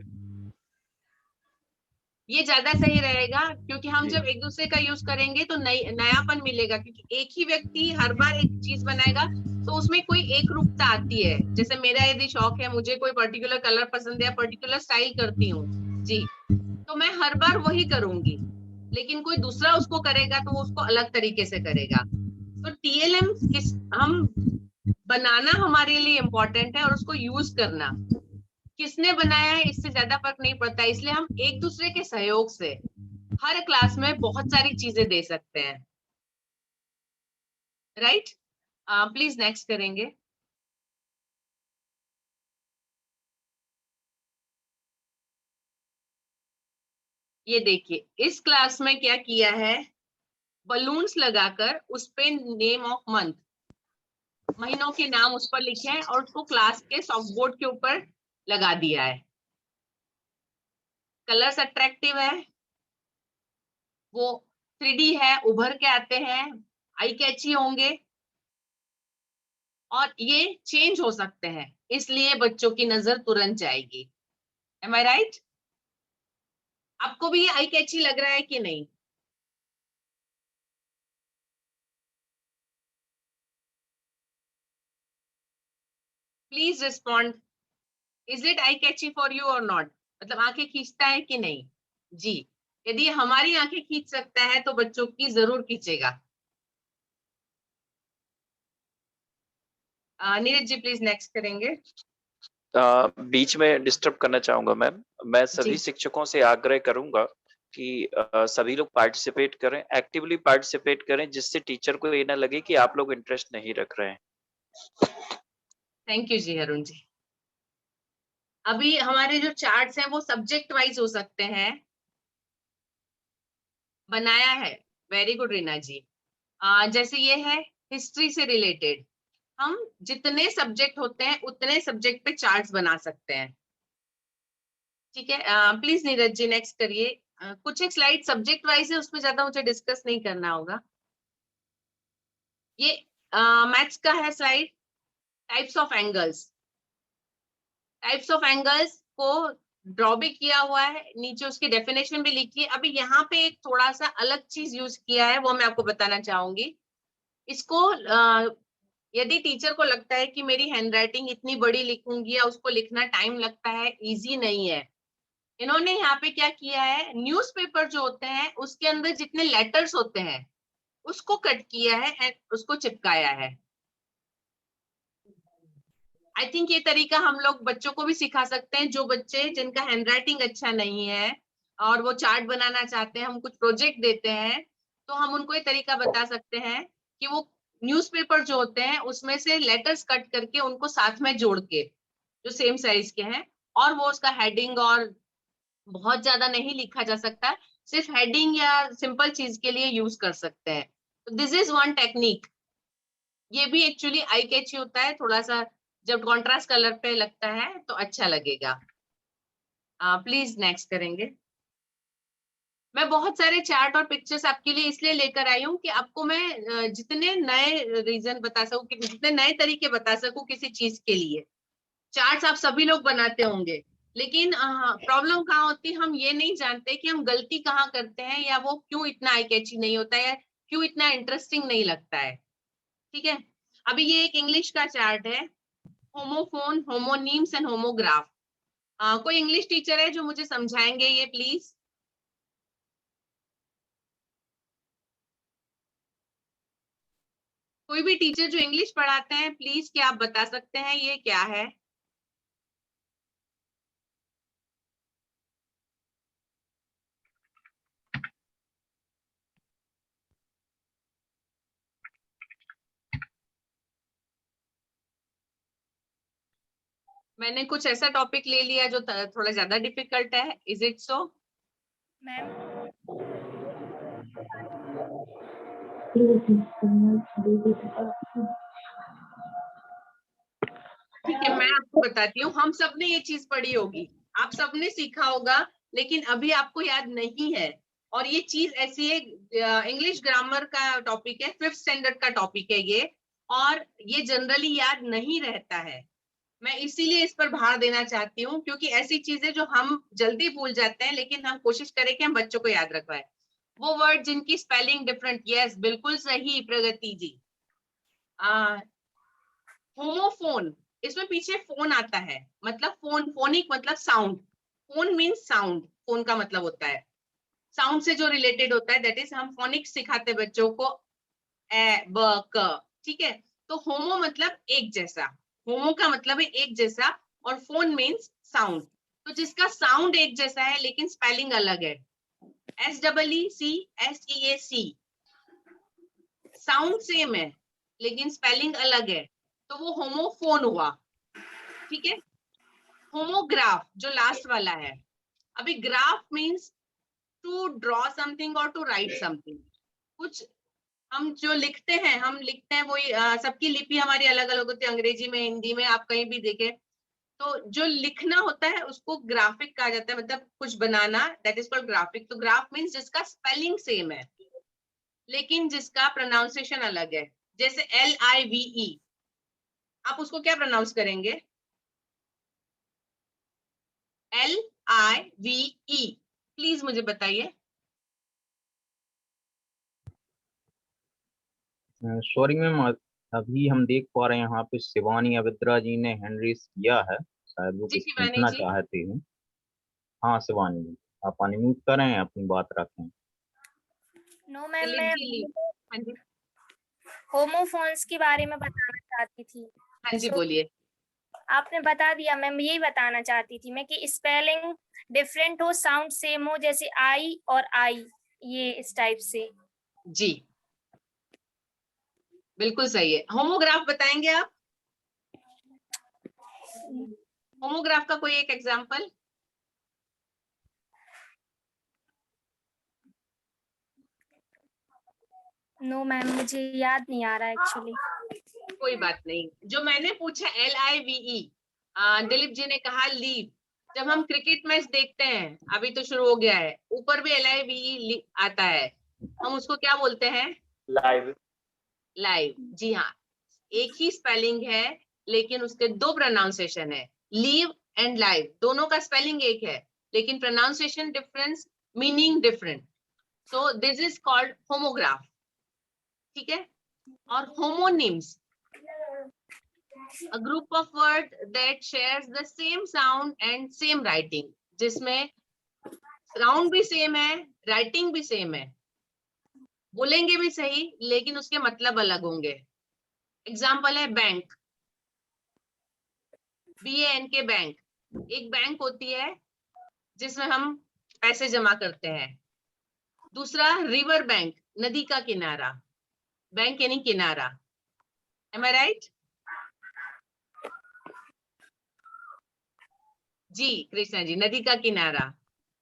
ये ज्यादा सही रहेगा, क्योंकि हम जी। जब एक दूसरे का यूज करेंगे तो नयापन मिलेगा, क्योंकि एक ही व्यक्ति हर बार एक चीज बनाएगा तो उसमें कोई एक रूपता आती है। जैसे मेरा यदि शौक है, मुझे कोई पर्टिकुलर कलर पसंद है या पर्टिकुलर स्टाइल करती हूँ जी, तो मैं हर बार वही करूंगी, लेकिन कोई दूसरा उसको करेगा तो वो उसको अलग तरीके से करेगा। तो TLM हम बनाना हमारे लिए इम्पोर्टेंट है, और उसको यूज करना किसने बनाया है इससे ज्यादा फर्क नहीं पड़ता, इसलिए हम एक दूसरे के सहयोग से हर क्लास में बहुत सारी चीजें दे सकते हैं। राइट, प्लीज नेक्स्ट करेंगे। ये देखिए, इस क्लास में क्या किया है, बलून्स लगाकर उस पे नेम ऑफ मंथ, महीनों के नाम उस पर लिखे हैं और उसको क्लास के सॉफ्ट बोर्ड के ऊपर लगा दिया है। कलर्स अट्रैक्टिव है, वो 3D है, उभर के आते हैं, आई कैची होंगे और ये चेंज हो सकते हैं, इसलिए बच्चों की नजर तुरंत जाएगी। M I right? आपको भी ये आई कैची लग रहा है कि नहीं? Please respond, is it eye catchy for you और नॉट? मतलब आंखें खींचता है कि नहीं? जी, यदि हमारी आंखें खींच सकता है तो बच्चों की जरूर खींचेगा। नीरज जी प्लीज नेक्स्ट करेंगे। बीच में डिस्टर्ब करना चाहूंगा मैम। मैं सभी जी। शिक्षकों से आग्रह करूंगा कि सभी लोग पार्टिसिपेट करें, एक्टिवली पार्टिसिपेट करें, जिससे टीचर को ये ना लगे कि आप लोग इंटरेस्ट नहीं रख रहे हैं। थैंक यू जी अरुण जी। अभी हमारे जो चार्ट्स हैं वो सब्जेक्ट वाइज हो सकते हैं। बनाया है, वेरी गुड रीना जी। जैसे ये है हिस्ट्री से रिलेटेड, हम जितने सब्जेक्ट होते हैं उतने सब्जेक्ट पे चार्ट्स बना सकते हैं। ठीक है, प्लीज नीरज जी नेक्स्ट करिए। कुछ एक स्लाइड सब्जेक्ट वाइज है, उसमें ज्यादा मुझे डिस्कस नहीं करना होगा। ये मैथ्स का है slide, types of angles. Types of angles को ड्रॉ भी किया हुआ है, नीचे उसकी डेफिनेशन भी लिखी है। अभी यहाँ पे एक थोड़ा सा अलग चीज यूज किया है, वो मैं आपको बताना चाहूंगी। इसको यदि टीचर को लगता है कि मेरी हैंडराइटिंग इतनी बड़ी लिखूंगी या उसको लिखना टाइम लगता है, इजी नहीं है, इन्होंने यहाँ पे क्या किया है, न्यूज़पेपर जो होते हैं उसके अंदर जितने लेटर्स होते हैं उसको कट किया है एंड उसको चिपकाया है। आई थिंक ये तरीका हम लोग बच्चों को भी सिखा सकते हैं, जो बच्चे जिनका हैंडराइटिंग अच्छा नहीं है और वो चार्ट बनाना चाहते हैं, हम कुछ प्रोजेक्ट देते हैं, तो हम उनको ये तरीका बता सकते हैं कि वो न्यूज़पेपर जो होते हैं उसमें से लेटर्स कट करके उनको साथ में जोड़ के, जो सेम साइज के हैं, और वो उसका हेडिंग और बहुत ज्यादा नहीं लिखा जा सकता, सिर्फ हेडिंग या सिंपल चीज के लिए यूज कर सकते हैं। तो दिस इज वन टेक्निक। ये भी एक्चुअली आई कैची होता है, थोड़ा सा जब कॉन्ट्रास्ट कलर पे लगता है तो अच्छा लगेगा। प्लीज नेक्स्ट करेंगे। मैं बहुत सारे चार्ट और पिक्चर्स आपके लिए इसलिए लेकर आई हूँ कि आपको मैं जितने नए रीजन बता सकूं, जितने नए तरीके बता सकूं किसी चीज के लिए। चार्ट्स आप सभी लोग बनाते होंगे, लेकिन प्रॉब्लम कहाँ होती है, हम ये नहीं जानते कि हम गलती कहाँ करते हैं, या वो क्यों इतना आई कैची नहीं होता है, या क्यों इतना इंटरेस्टिंग नहीं लगता है। ठीक है, अभी ये एक इंग्लिश का चार्ट है, होमोफोन, होमोनीम्स एंड होमोग्राफ। कोई इंग्लिश टीचर है जो मुझे समझाएंगे ये प्लीज? कोई भी टीचर जो इंग्लिश पढ़ाते हैं, प्लीज क्या आप बता सकते हैं ये क्या है? मैंने कुछ ऐसा टॉपिक ले लिया जो थोड़ा ज्यादा डिफिकल्ट है, इज इट सो? ठीक है, मैं आपको बताती हूँ, हम सबने ये चीज पढ़ी होगी, आप सबने सीखा होगा, लेकिन अभी आपको याद नहीं है। और ये चीज ऐसी है, इंग्लिश ग्रामर का टॉपिक है, 5th स्टैंडर्ड का टॉपिक है ये, और ये जनरली याद नहीं रहता है। मैं इसीलिए इस पर भार देना चाहती हूँ, क्योंकि ऐसी चीजें जो हम जल्दी भूल जाते हैं, लेकिन हम कोशिश करें कि हम बच्चों को याद रखवाएं। वो वर्ड जिनकी स्पेलिंग डिफरेंट, यस बिल्कुल सही प्रगति जी। होमोफोन, इसमें पीछे फोन आता है, मतलब फोन, फोनिक मतलब sound, phone means sound, phone का मतलब होता है साउंड से जो रिलेटेड होता है, दैट इज हम फोनिक सिखाते बच्चों को, ए ब क। ठीक है, तो होमो मतलब एक जैसा, होमो का मतलब है एक जैसा, और फोन मीन्स साउंड। तो जिसका साउंड एक जैसा है लेकिन स्पेलिंग अलग है, SEECSEAC, साउंड सेम है लेकिन स्पेलिंग अलग है, तो वो होमोफोन हुआ। ठीक है, होमोग्राफ जो लास्ट वाला है, अभी graph means to draw something और टू राइट समथिंग, कुछ हम जो लिखते हैं वही सबकी लिपि हमारी अलग अलग होती है, अंग्रेजी में, हिंदी में, आप कहीं भी देखें। तो जो लिखना होता है उसको ग्राफिक कहा जाता है, मतलब कुछ बनाना, दैट इज कॉल्ड ग्राफिक। तो ग्राफ मीन्स जिसका स्पेलिंग सेम है लेकिन जिसका प्रोनाउंसिएशन अलग है। जैसे LIVE, आप उसको क्या प्रोनाउंस करेंगे? LIVE, प्लीज मुझे बताइए। सॉरी मैम, अभी हम देख पा रहे हैं यहाँ पे शिवानी अविद्रा जी ने हैंड रेज किया है, शायद वो जी कुछ शिवानी पूछना जी। चाहते हैं। हाँ शिवानी जी, आप अनम्यूट करें, अपनी बात रखें। नो मैम, दिलीप मैं जी, हाँ जी, होमोफोन्स के बारे में बताना चाहती थी। हाँ जी So, बोलिए। आपने बता दिया मैम, यही बताना चाहती थी मैं कि स्पेलिंग डिफरेंट हो, साउंड सेम हो, जैसे आई और आई, ये इस टाइप से। जी बिल्कुल सही है। होमोग्राफ बताएंगे आप? होमोग्राफ का कोई एक एग्जांपल? नो मैम, मुझे याद नहीं आ रहा एक्चुअली। कोई बात नहीं। जो मैंने पूछा LIVE, दिलीप जी ने कहा लीव। जब हम क्रिकेट मैच देखते हैं, अभी तो शुरू हो गया है, ऊपर भी LIVE आता है, हम उसको क्या बोलते हैं? लाइव। लाइव। जी हाँ, एक ही स्पेलिंग है लेकिन उसके दो प्रोनाउंसिएशन है। लीव एंड लाइव दोनों का स्पेलिंग एक है लेकिन pronunciation difference, meaning different. So this is called homograph. ठीक है। और homonyms, a group of words that shares the same sound and same writing, जिसमें साउंड भी सेम है, राइटिंग भी सेम है, बोलेंगे भी सही लेकिन उसके मतलब अलग होंगे। एग्जाम्पल है बैंक, BANK बैंक। एक बैंक होती है जिसमें हम पैसे जमा करते हैं। दूसरा रिवर बैंक, नदी का किनारा, बैंक यानी किनारा। M I right? जी कृष्णा जी, नदी का किनारा।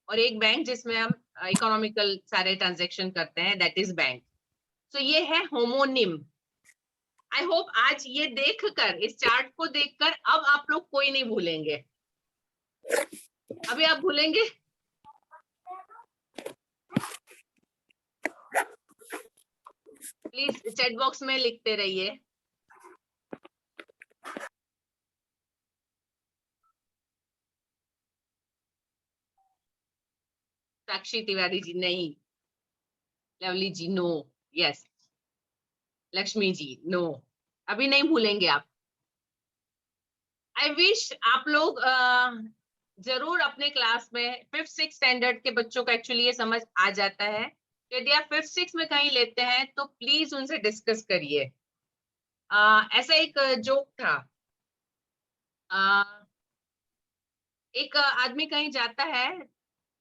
और एक बैंक जिसमें हम इकोनॉमिकल सारे ट्रांजैक्शन करते हैं, दैट इज बैंक। सो ये है होमोनिम। आई होप आज ये देखकर, इस चार्ट को देखकर अब आप लोग कोई नहीं भूलेंगे। अभी आप भूलेंगे? प्लीज चैट बॉक्स में लिखते रहिए। साक्षी तिवारी जी नहीं, लवली जी no, yes, Lakshmi ji no, अभी नहीं भूलेंगे आप। आई विश आप लोग जरूर अपने क्लास में 5th-6th स्टैंडर्ड के बच्चों को एक्चुअली ये समझ आ जाता है। यदि आप 5th-6th में कहीं लेते हैं तो प्लीज उनसे डिस्कस करिए। ऐसा एक जोक था, एक आदमी कहीं जाता है,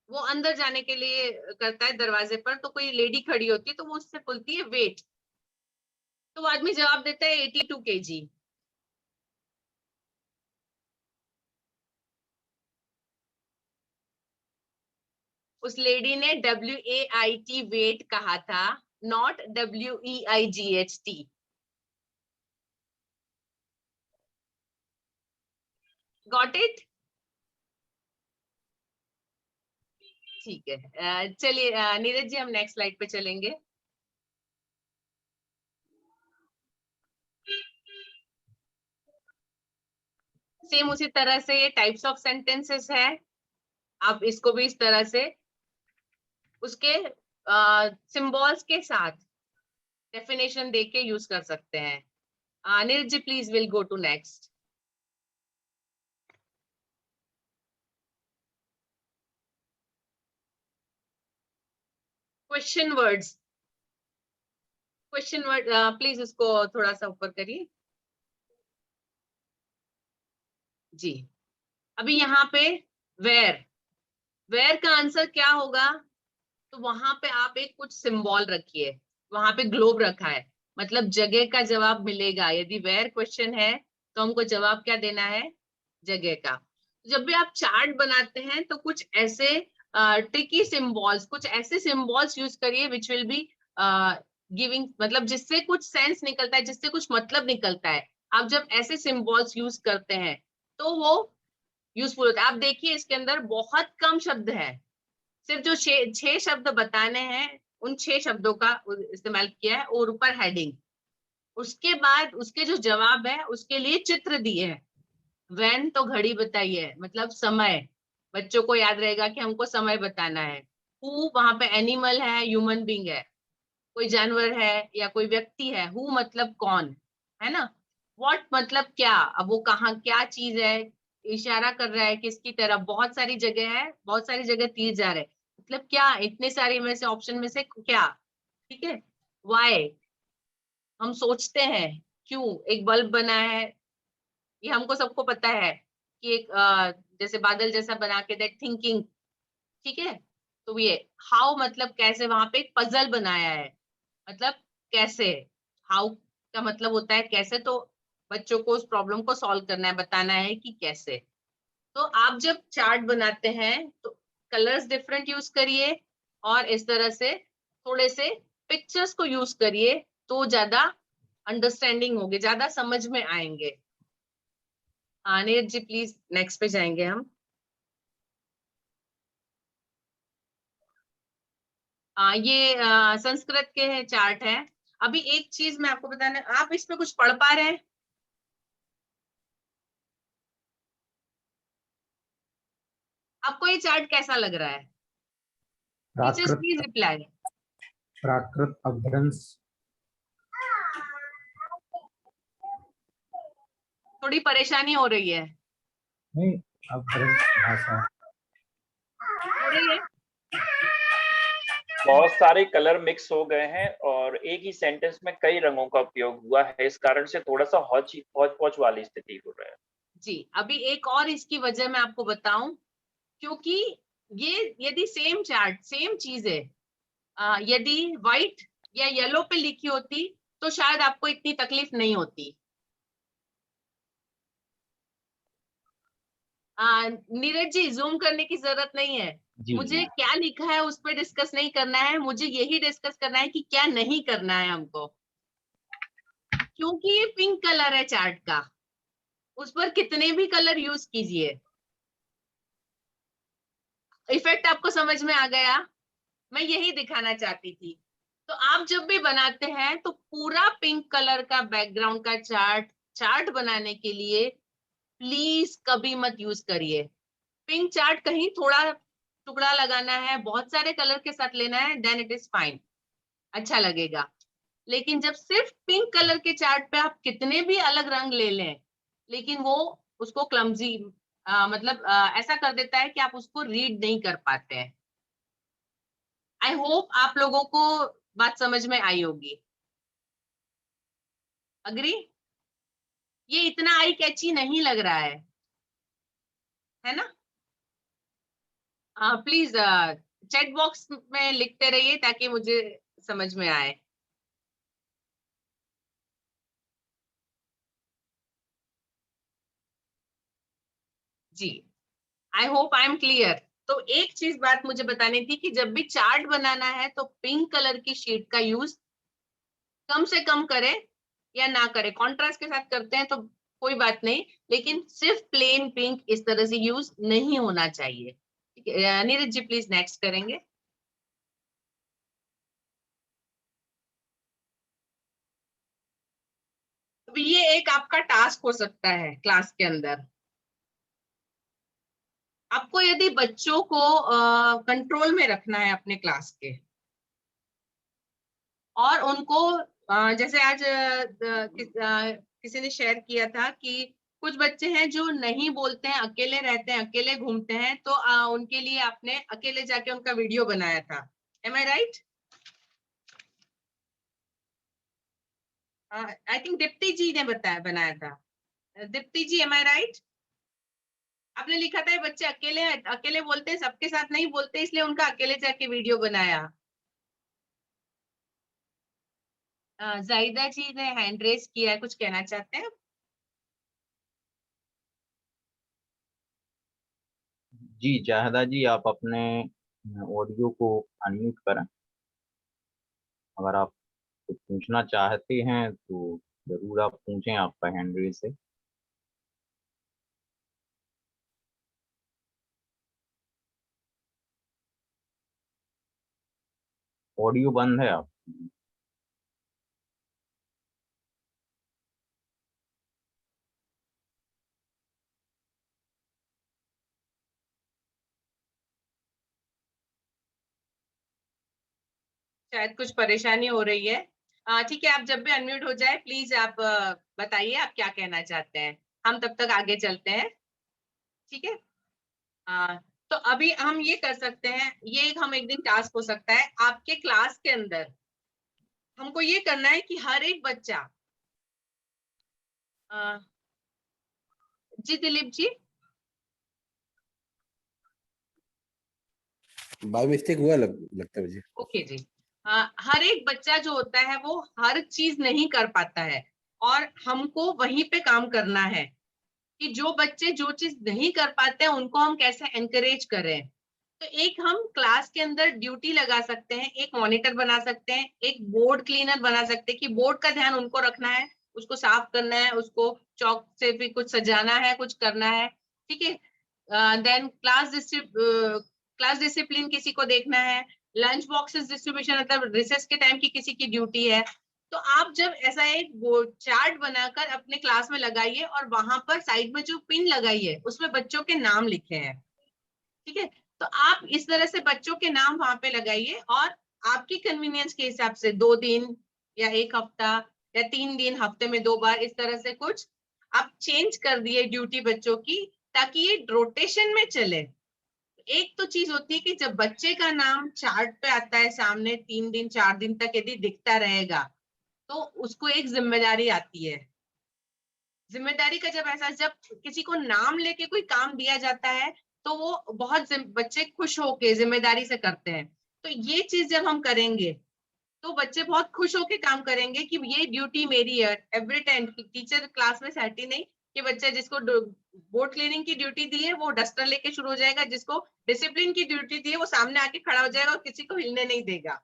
वो अंदर जाने के लिए करता है दरवाजे पर, तो कोई लेडी खड़ी होती है तो वो उससे बोलती है वेट। तो वो आदमी जवाब देता है 82 kg। उस लेडी ने WAIT वेट कहा था, नॉट WEIGHT। Got it? ठीक है, चलिए नीरज जी हम नेक्स्ट स्लाइड पे चलेंगे। सेम उसी तरह से ये टाइप्स ऑफ सेंटेंसेस है, आप इसको भी इस तरह से उसके सिंबल्स के साथ डेफिनेशन दे के यूज कर सकते हैं। Neeraj ji please will go to next. Question words, question word please उसको थोड़ा सा ऊपर करिए। जी, अभी यहाँ पे वेयर, वेयर का आंसर क्या होगा? तो वहां पे आप एक कुछ सिंबल रखिए, वहां पे ग्लोब रखा है, मतलब जगह का जवाब मिलेगा। यदि वेयर क्वेश्चन है तो हमको जवाब क्या देना है? जगह का। जब भी आप चार्ट बनाते हैं तो कुछ ऐसे ट्रिकी सिंबल्स, कुछ ऐसे सिंबल्स यूज करिए विच विल बी गिविंग, मतलब जिससे कुछ सेंस निकलता है, जिससे कुछ मतलब निकलता है। आप जब ऐसे सिंबल्स यूज करते हैं तो वो यूजफुल होता है। आप देखिए इसके अंदर बहुत कम शब्द है, सिर्फ जो 6 शब्द बताने हैं उन 6 शब्दों का इस्तेमाल किया है, और ऊपर हेडिंग। उसके बाद उसके जो जवाब है उसके लिए चित्र दिए हैं। व्हेन तो घड़ी बताई है, मतलब समय, बच्चों को याद रहेगा कि हमको समय बताना है। हु वहां पे एनिमल है, ह्यूमन बींग है, कोई जानवर है या कोई व्यक्ति है। हु मतलब कौन, है ना। व्हाट मतलब क्या, अब वो कहाँ क्या चीज है, इशारा कर रहा है किसकी तरफ, बहुत सारी जगह है, बहुत सारी जगह तीर जा रहे हैं, मतलब क्या, इतने सारे में से ऑप्शन में से क्या, ठीक है। वाई, हम सोचते हैं, क्यों एक बल्ब बना है, ये हमको सबको पता है कि एक जैसे बादल जैसा बना के, दैट थिंकिंग, ठीक है। तो ये हाउ मतलब कैसे, वहां पे एक पजल बनाया है, मतलब कैसे। हाउ का मतलब होता है कैसे, तो बच्चों को उस प्रॉब्लम को सॉल्व करना है, बताना है कि कैसे। तो आप जब चार्ट बनाते हैं तो कलर्स डिफरेंट यूज करिए, और इस तरह से थोड़े से पिक्चर्स को यूज करिए, तो ज्यादा अंडरस्टैंडिंग होगी, ज्यादा समझ में आएंगे। नीरज जी प्लीज नेक्स्ट पे जाएंगे हम। ये संस्कृत के चार्ट है। अभी एक चीज मैं आपको बताना, आप इसमें कुछ पढ़ पा रहे हैं? आपको ये चार्ट कैसा लग रहा है? Teachers Prakrit please reply. Prakrit Apabhramsha थोड़ी परेशानी हो रही है? नहीं, अपभ्रंश भाषा हो रही है? बहुत सारे कलर मिक्स हो गए हैं और एक ही सेंटेंस में कई रंगों का उपयोग हुआ है, इस कारण से थोड़ा सा हौच पौच वाली स्थिति हो रहा है। जी, अभी एक और इसकी वजह मैं आपको बताऊं, क्योंकि ये यदि सेम चार्ट सेम चीज है, यदि व्हाइट या येलो पे लिखी होती तो शायद आपको इतनी तकलीफ नहीं होती। नीरज जी जूम करने की जरूरत नहीं है, जी मुझे जी क्या लिखा है उस पर डिस्कस नहीं करना है, मुझे यही डिस्कस करना है कि क्या नहीं करना है हमको। क्योंकि ये पिंक कलर है चार्ट का, उस पर कितने भी कलर यूज कीजिए, इफेक्ट आपको समझ में आ गया। मैं यही दिखाना चाहती थी। तो आप जब भी बनाते हैं तो पूरा पिंक कलर का बैकग्राउंड का चार्ट चार्ट बनाने के लिए प्लीज कभी मत यूज करिए। पिंक चार्ट कहीं थोड़ा टुकड़ा लगाना है, बहुत सारे कलर के साथ लेना है, देन इट इज फाइन, अच्छा लगेगा। लेकिन जब सिर्फ पिंक कलर के चार्ट पे आप कितने भी अलग रंग ले लें, लेकिन वो उसको क्लमजी मतलब ऐसा कर देता है कि आप उसको रीड नहीं कर पाते हैं। आई होप आप लोगों को बात समझ में आई होगी। अग्री? ये इतना आई कैची नहीं लग रहा है ना। प्लीज चैट बॉक्स में लिखते रहिए ताकि मुझे समझ में आए। जी, I hope I am clear. तो एक चीज बात मुझे बतानी थी कि जब भी चार्ट बनाना है तो पिंक कलर की शीट का यूज कम से कम करें, या ना करें। कॉन्ट्रास्ट के साथ करते हैं तो कोई बात नहीं, लेकिन सिर्फ प्लेन पिंक इस तरह से यूज नहीं होना चाहिए। ठीक है, नीरज जी प्लीज नेक्स्ट करेंगे। अब ये एक आपका टास्क हो सकता है क्लास के अंदर। आपको यदि बच्चों को कंट्रोल में रखना है अपने क्लास के, और उनको जैसे आज किसी ने शेयर किया था कि कुछ बच्चे हैं जो नहीं बोलते हैं, अकेले रहते हैं, अकेले घूमते हैं, तो उनके लिए आपने अकेले जाके उनका वीडियो बनाया था। Am I right? I think Deepti ji ने बनाया था। Deepti ji am I right? आपने लिखा था ये बच्चे अकेले अकेले बोलते हैं, सबके साथ नहीं बोलते, इसलिए उनका अकेले जाके वीडियो बनाया। जाहिदा जी ने हैंड रेस किया है, कुछ कहना चाहते हैं? जी जाहिदा जी, आप अपने ऑडियो को अनम्यूट करें अगर आप कुछ पूछना चाहते हैं तो जरूर आप पूछें, आपका हैंड रेज है। ऑडियो बंद है आप। शायद कुछ परेशानी हो रही है। ठीक है, आप जब भी अनम्यूट हो जाए प्लीज आप बताइए आप क्या कहना चाहते हैं, हम तब तक आगे चलते हैं। ठीक है। तो अभी हम ये कर सकते हैं, ये हम एक दिन टास्क हो सकता है आपके क्लास के अंदर। हमको ये करना है कि हर एक बच्चा जी दिलीप जी, बाय मिस्टेक हुआ लगता है मुझे। ओके जी। हर एक बच्चा जो होता है वो हर चीज नहीं कर पाता है, और हमको वहीं पे काम करना है कि जो बच्चे जो चीज नहीं कर पाते हैं उनको हम कैसे एनकरेज करें। तो एक हम क्लास के अंदर ड्यूटी लगा सकते हैं, एक मॉनिटर बना सकते हैं, एक बोर्ड क्लीनर बना सकते हैं कि बोर्ड का ध्यान उनको रखना है, उसको साफ करना है, उसको चौक से भी कुछ सजाना है, कुछ करना है। ठीक है। देन क्लास डिसिप्लिन किसी को देखना है, लंच बॉक्सेस डिस्ट्रीब्यूशन मतलब रिसेस के टाइम की किसी की ड्यूटी है। तो आप जब ऐसा एक चार्ट बनाकर अपने क्लास में लगाइए और वहां पर साइड में जो पिन लगाइए उसमें बच्चों के नाम लिखे हैं। ठीक है। तो आप इस तरह से बच्चों के नाम वहां पे लगाइए, और आपकी कन्वीनियंस के हिसाब से 2 दिन या 1 हफ्ता या 3 दिन, हफ्ते में 2 बार, इस तरह से कुछ आप चेंज कर दिए ड्यूटी बच्चों की, ताकि ये रोटेशन में चले। एक तो चीज होती है कि जब बच्चे का नाम चार्ट पे आता है सामने 3 दिन 4 दिन तक यदि दिखता रहेगा तो उसको एक जिम्मेदारी आती है। जिम्मेदारी का जब एहसास, जब किसी को नाम लेके कोई काम दिया जाता है तो वो बहुत बच्चे खुश होके जिम्मेदारी से करते हैं। तो ये चीज जब हम करेंगे तो बच्चे बहुत खुश होके काम करेंगे कि ये ड्यूटी मेरी है। एवरी टाइम टीचर क्लास में सहती नहीं कि बच्चा जिसको बोर्ड क्लीनिंग की ड्यूटी दी है वो डस्टर लेके शुरू हो जाएगा, जिसको डिसिप्लिन की ड्यूटी दी है वो सामने आके खड़ा हो जाएगा और किसी को हिलने नहीं देगा।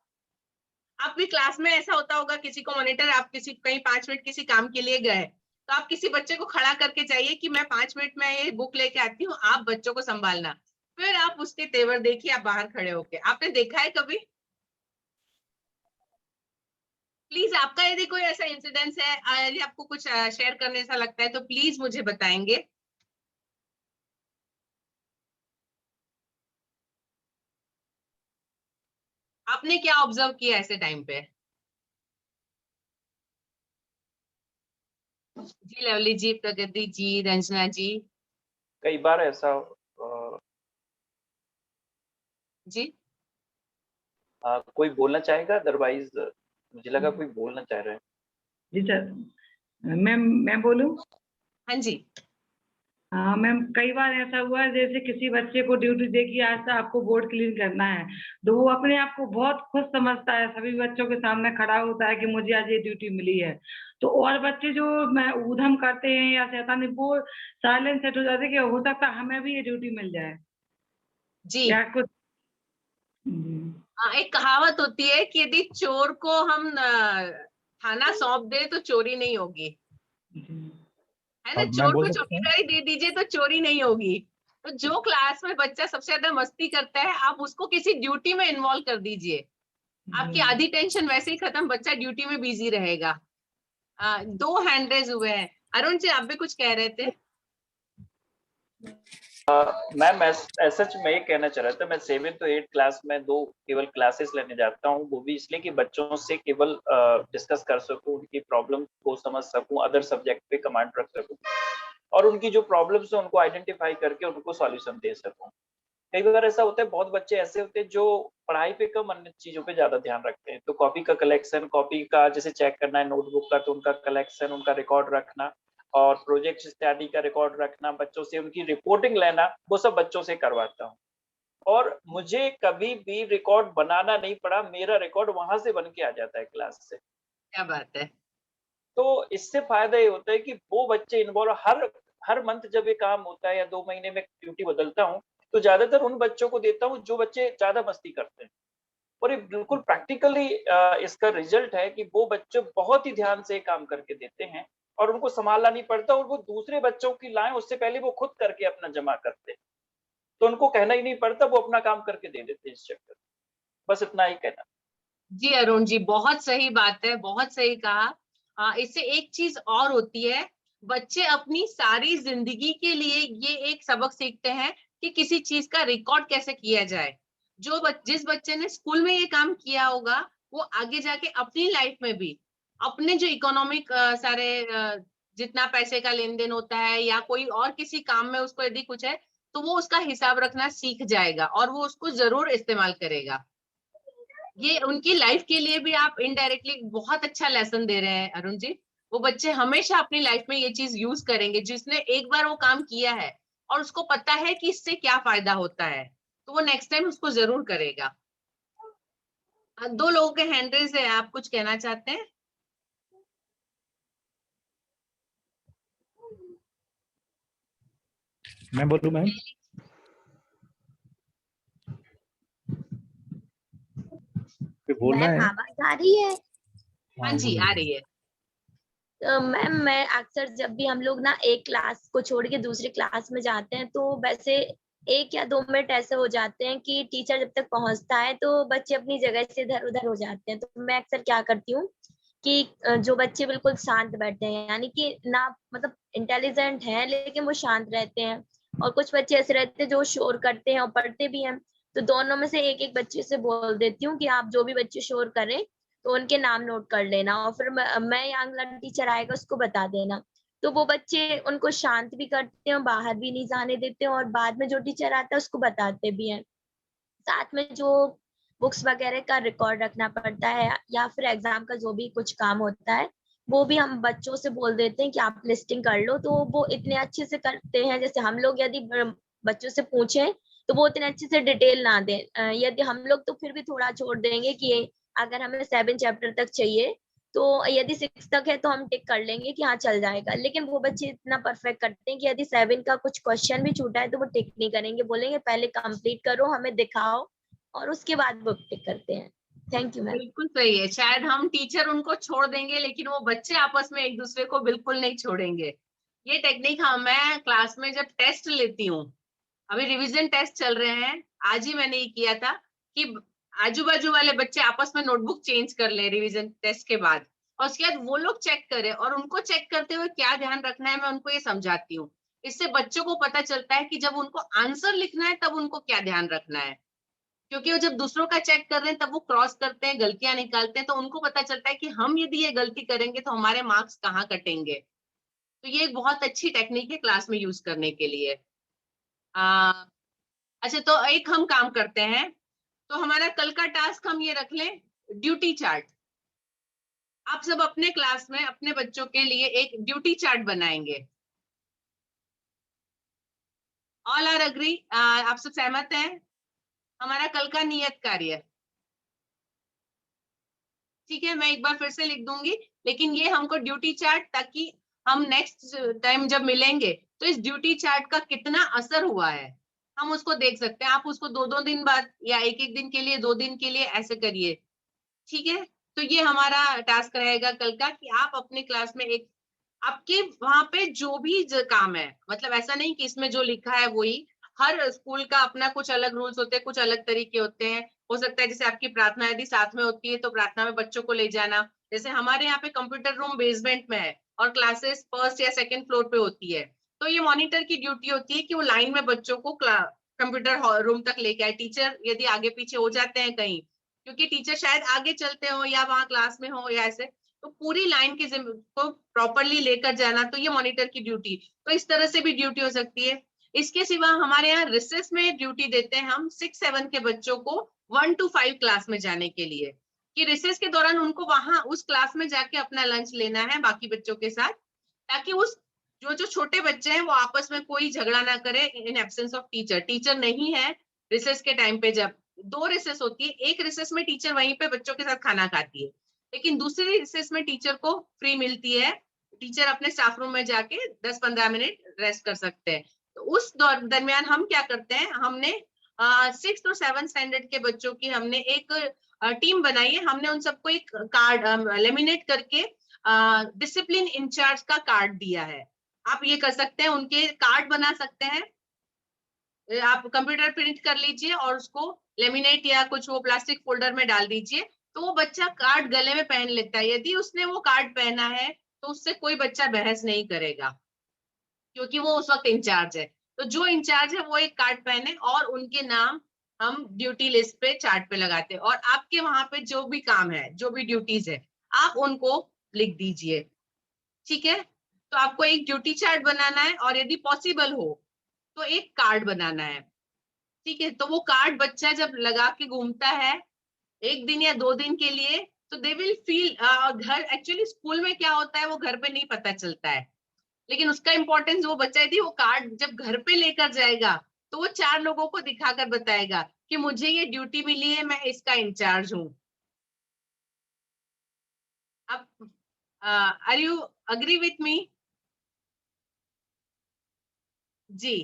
आपकी क्लास में ऐसा होता होगा, किसी को मॉनिटर, आप किसी कहीं 5 मिनट किसी काम के लिए गए तो आप किसी बच्चे को खड़ा करके चाहिए कि मैं 5 मिनट में ये बुक लेके आती हूँ, आप बच्चों को संभालना। फिर आप उसके तेवर देखिए, आप बाहर खड़े होके, आपने देखा है कभी? प्लीज आपका यदि कोई ऐसा इंसिडेंस है, यदि आपको कुछ शेयर करने ऐसा लगता है तो प्लीज मुझे बताएंगे। आपने क्या ऑब्जर्व किया ऐसे टाइम पे? जी लवली जी, प्रगति जी, रंजना जी। कई बार ऐसा जी कोई बोलना चाहेगा, अदरवाइज मुझे लगा कोई बोलना चाह रहा है। जी सर, मैं बोलूं? हाँ जी। हाँ मैम, कई बार ऐसा हुआ है जैसे किसी बच्चे को ड्यूटी दे कि आज से आपको बोर्ड क्लीन करना है, तो वो अपने आप को बहुत खुश समझता है, सभी बच्चों के सामने खड़ा होता है कि मुझे आज ये ड्यूटी मिली है। तो और बच्चे जो मैं ऊधम करते हैं या शैतानी, वो साइलेंट सेट हो जाते हैं कि हो सकता है हमें भी ये ड्यूटी मिल जाए जी या कुछ। एक कहावत होती है कि यदि चोर को हम थाना सौंप दे तो चोरी नहीं होगी, है ना? अब मैं चोर बोल को सकता हूँ? चौकीदारी दे दीजिए तो चोरी नहीं होगी। तो जो क्लास में बच्चा सबसे ज्यादा मस्ती करता है आप उसको किसी ड्यूटी में इन्वॉल्व कर दीजिए, आपकी आधी टेंशन वैसे ही खत्म, बच्चा ड्यूटी में बिजी रहेगा। 2 हैंड रेज हुए हैं। अरुण जी आप भी कुछ कह रहे थे? मैम सच मैं ये कहना चाह रहा था, मैं 7th to 8th क्लास में 2 केवल क्लासेस लेने जाता हूँ, वो भी इसलिए कि बच्चों से केवल डिस्कस कर सकूं, उनकी प्रॉब्लम को समझ सकूं, अदर सब्जेक्ट पे कमांड रख सकूं और उनकी जो प्रॉब्लम्स है उनको आइडेंटिफाई करके उनको सॉल्यूशन दे सकूं। कई बार ऐसा होता है, बहुत बच्चे ऐसे होते हैं जो पढ़ाई पे कम अन्य चीजों पे ज्यादा ध्यान रखते हैं, तो कॉपी का कलेक्शन, कॉपी का जैसे चेक करना है नोटबुक का, तो उनका कलेक्शन, उनका रिकॉर्ड रखना और प्रोजेक्ट इत्यादि का रिकॉर्ड रखना, बच्चों से उनकी रिपोर्टिंग लेना, वो सब बच्चों से करवाता हूँ। और मुझे कभी भी रिकॉर्ड बनाना नहीं पड़ा, मेरा रिकॉर्ड वहां से बन के आ जाता है क्लास से। क्या बात है। तो इससे फायदा ये होता है कि वो बच्चे इन्वॉल्व, हर मंथ जब ये काम होता है या 2 महीने में ड्यूटी बदलता हूँ, तो ज्यादातर उन बच्चों को देता हूँ जो बच्चे ज्यादा मस्ती करते हैं, और ये बिल्कुल प्रैक्टिकली इसका रिजल्ट है कि वो बच्चे बहुत ही ध्यान से काम करके देते हैं और उनको संभालना नहीं पड़ता और वो दूसरे बच्चों की लाएं उससे पहले वो खुद करके अपना जमा करते हैं, तो उनको कहना ही नहीं पड़ता, वो अपना काम करके दे देते हैं इस चक्कर। बस इतना ही कहना। जी अरुण जी, बहुत सही बात है, बहुत सही कहा। इससे एक चीज और होती है, बच्चे अपनी सारी जिंदगी के लिए ये एक सबक सीखते हैं कि किसी चीज का रिकॉर्ड कैसे किया जाए। जिस बच्चे ने स्कूल में ये काम किया होगा, वो आगे जाके अपनी लाइफ में भी अपने जो इकोनॉमिक सारे जितना पैसे का लेन देन होता है या कोई और किसी काम में उसको यदि कुछ है, तो वो उसका हिसाब रखना सीख जाएगा और वो उसको जरूर इस्तेमाल करेगा। ये उनकी लाइफ के लिए भी आप इनडायरेक्टली बहुत अच्छा लेसन दे रहे हैं अरुण जी। वो बच्चे हमेशा अपनी लाइफ में ये चीज यूज करेंगे, जिसने एक बार वो काम किया है और उसको पता है कि इससे क्या फायदा होता है, तो वो नेक्स्ट टाइम उसको जरूर करेगा। 2 लोगों के हैंड रेज है, आप कुछ कहना चाहते हैं? मैं बोलूं मैम? बोलना मैम है? आवाज आ रही है? हाँ जी, आ रही है। तो मैम मैं अक्सर जब भी हम लोग ना एक क्लास को छोड़ के दूसरी क्लास में जाते हैं, तो वैसे 1 या 2 मिनट ऐसे हो जाते हैं कि टीचर जब तक पहुंचता है तो बच्चे अपनी जगह से इधर उधर हो जाते हैं। तो मैं अक्सर क्या करती हूँ कि जो बच्चे बिल्कुल शांत बैठे हैं, यानी कि ना मतलब इंटेलिजेंट हैं लेकिन वो शांत रहते हैं, और कुछ बच्चे ऐसे रहते हैं जो शोर करते हैं और पढ़ते भी हैं, तो दोनों में से एक बच्चे से बोल देती हूँ कि आप जो भी बच्चे शोर करें तो उनके नाम नोट कर लेना, और फिर मैं या अगला टीचर आएगा उसको बता देना। तो वो बच्चे उनको शांत भी करते हैं, बाहर भी नहीं जाने देते, और बाद में जो टीचर आता है उसको बताते भी हैं। साथ में जो बुक्स वगैरह का रिकॉर्ड रखना पड़ता है या फिर एग्जाम का जो भी कुछ काम होता है, वो भी हम बच्चों से बोल देते हैं कि आप लिस्टिंग कर लो, तो वो इतने अच्छे से करते हैं। जैसे हम लोग यदि बच्चों से पूछें तो वो इतने अच्छे से डिटेल ना दें, यदि हम लोग तो फिर भी थोड़ा छोड़ देंगे कि अगर हमें 7 चैप्टर तक चाहिए तो यदि 6 तक है तो हम टिक कर लेंगे कि हाँ चल जाएगा, लेकिन वो बच्चे इतना परफेक्ट करते हैं कि यदि 7 का कुछ क्वेश्चन भी छूटा है तो वो टिक नहीं करेंगे, बोलेंगे पहले कंप्लीट करो, हमें दिखाओ, और उसके बाद वो टिक करते हैं। Thank you ma'am. बिल्कुल सही है, शायद हम टीचर उनको छोड़ देंगे लेकिन वो बच्चे आपस में एक दूसरे को बिल्कुल नहीं छोड़ेंगे। ये टेक्निक मैं क्लास में जब टेस्ट लेती हूँ, अभी रिवीजन टेस्ट चल रहे हैं, आज ही मैंने ये किया था कि आजू बाजू वाले बच्चे आपस में नोटबुक चेंज कर ले रिवीजन टेस्ट के बाद, और उसके बाद वो लोग चेक करें, और उनको चेक करते हुए क्या ध्यान रखना है मैं उनको ये समझाती हूँ। इससे बच्चों को पता चलता है कि जब उनको आंसर लिखना है तब उनको क्या ध्यान रखना है, क्योंकि वो जब दूसरों का चेक कर रहे हैं तब वो क्रॉस करते हैं, गलतियां निकालते हैं, तो उनको पता चलता है कि हम यदि ये गलती करेंगे तो हमारे मार्क्स कहाँ कटेंगे। तो ये एक बहुत अच्छी टेक्निक है क्लास में यूज करने के लिए। अच्छा, तो एक हम काम करते हैं, तो हमारा कल का टास्क हम ये रख लें, ड्यूटी चार्ट। आप सब अपने क्लास में अपने बच्चों के लिए एक ड्यूटी चार्ट बनाएंगे। All are agree? आप सब सहमत हैं? हमारा कल का नियत कार्य, ठीक है, मैं एक बार फिर से लिख दूंगी, लेकिन ये हमको ड्यूटी चार्ट, ताकि हम नेक्स्ट टाइम जब मिलेंगे तो इस ड्यूटी चार्ट का कितना असर हुआ है हम उसको देख सकते हैं। आप उसको 2-2 दिन बाद या 1-1 दिन के लिए, 2 दिन के लिए ऐसे करिए, ठीक है। तो ये हमारा टास्क रहेगा कल का कि आप अपने क्लास में एक, आपके वहां पे जो भी काम है, मतलब ऐसा नहीं कि इसमें जो लिखा है वही, हर स्कूल का अपना कुछ अलग रूल्स होते हैं, कुछ अलग तरीके होते हैं। हो सकता है जैसे आपकी प्रार्थना यदि साथ में होती है तो प्रार्थना में बच्चों को ले जाना, जैसे हमारे यहाँ पे कंप्यूटर रूम बेसमेंट में है और क्लासेस फर्स्ट या सेकंड फ्लोर पे होती है, तो ये मॉनिटर की ड्यूटी होती है कि वो लाइन में बच्चों को कंप्यूटर रूम तक लेके आए। टीचर यदि आगे पीछे हो जाते हैं कहीं, क्योंकि टीचर शायद आगे चलते हो या वहां क्लास में हो या ऐसे, तो पूरी लाइन की को प्रॉपरली लेकर जाना, तो ये मॉनिटर की ड्यूटी। तो इस तरह से भी ड्यूटी हो सकती है। इसके सिवा हमारे यहाँ रिसेस में ड्यूटी देते हैं हम 6-7 के बच्चों को 1 to 5 क्लास में जाने के लिए, कि रिसेस के दौरान उनको वहां उस क्लास में जाके अपना लंच लेना है बाकी बच्चों के साथ, ताकि उस जो छोटे बच्चे हैं वो आपस में कोई झगड़ा ना करे in absence of teacher. Teacher नहीं है रिसेस के टाइम पे, जब 2 रिसेस होती है, एक रिसेस में टीचर वहीं पे बच्चों के साथ खाना खाती है, लेकिन दूसरी रिसेस में टीचर को फ्री मिलती है, टीचर अपने स्टाफ रूम में जाके 10-15 मिनट रेस्ट कर सकते हैं। तो उस दरमियान हम क्या करते हैं, हमने 6th और 7th स्टैंडर्ड के बच्चों की हमने एक टीम बनाई है। हमने उन सबको एक कार्ड लेमिनेट करके डिसिप्लिन इंचार्ज का कार्ड दिया है। आप ये कर सकते हैं, उनके कार्ड बना सकते हैं, आप कंप्यूटर प्रिंट कर लीजिए और उसको लेमिनेट या कुछ वो प्लास्टिक फोल्डर में डाल दीजिए, तो वो बच्चा कार्ड गले में पहन लेता है। यदि उसने वो कार्ड पहना है तो उससे कोई बच्चा बहस नहीं करेगा, क्योंकि वो उस वक्त इंचार्ज है। तो जो इंचार्ज है वो एक कार्ड पहने और उनके नाम हम ड्यूटी लिस्ट पे चार्ट पे लगाते हैं, और आपके वहां पे जो भी काम है, जो भी ड्यूटीज है, आप उनको लिख दीजिए। ठीक है, तो आपको एक ड्यूटी चार्ट बनाना है और यदि पॉसिबल हो तो एक कार्ड बनाना है। ठीक है, तो वो कार्ड बच्चा जब लगा के घूमता है 1 दिन या 2 दिन के लिए, तो दे विल फील, घर एक्चुअली स्कूल में क्या होता है वो घर पे नहीं पता चलता है, लेकिन उसका इंपॉर्टेंस वो बच्चा यदि वो कार्ड जब घर पे लेकर जाएगा तो वो 4 लोगों को दिखाकर बताएगा कि मुझे ये ड्यूटी मिली है, मैं इसका इंचार्ज हूँ। अब are you agree with me? जी,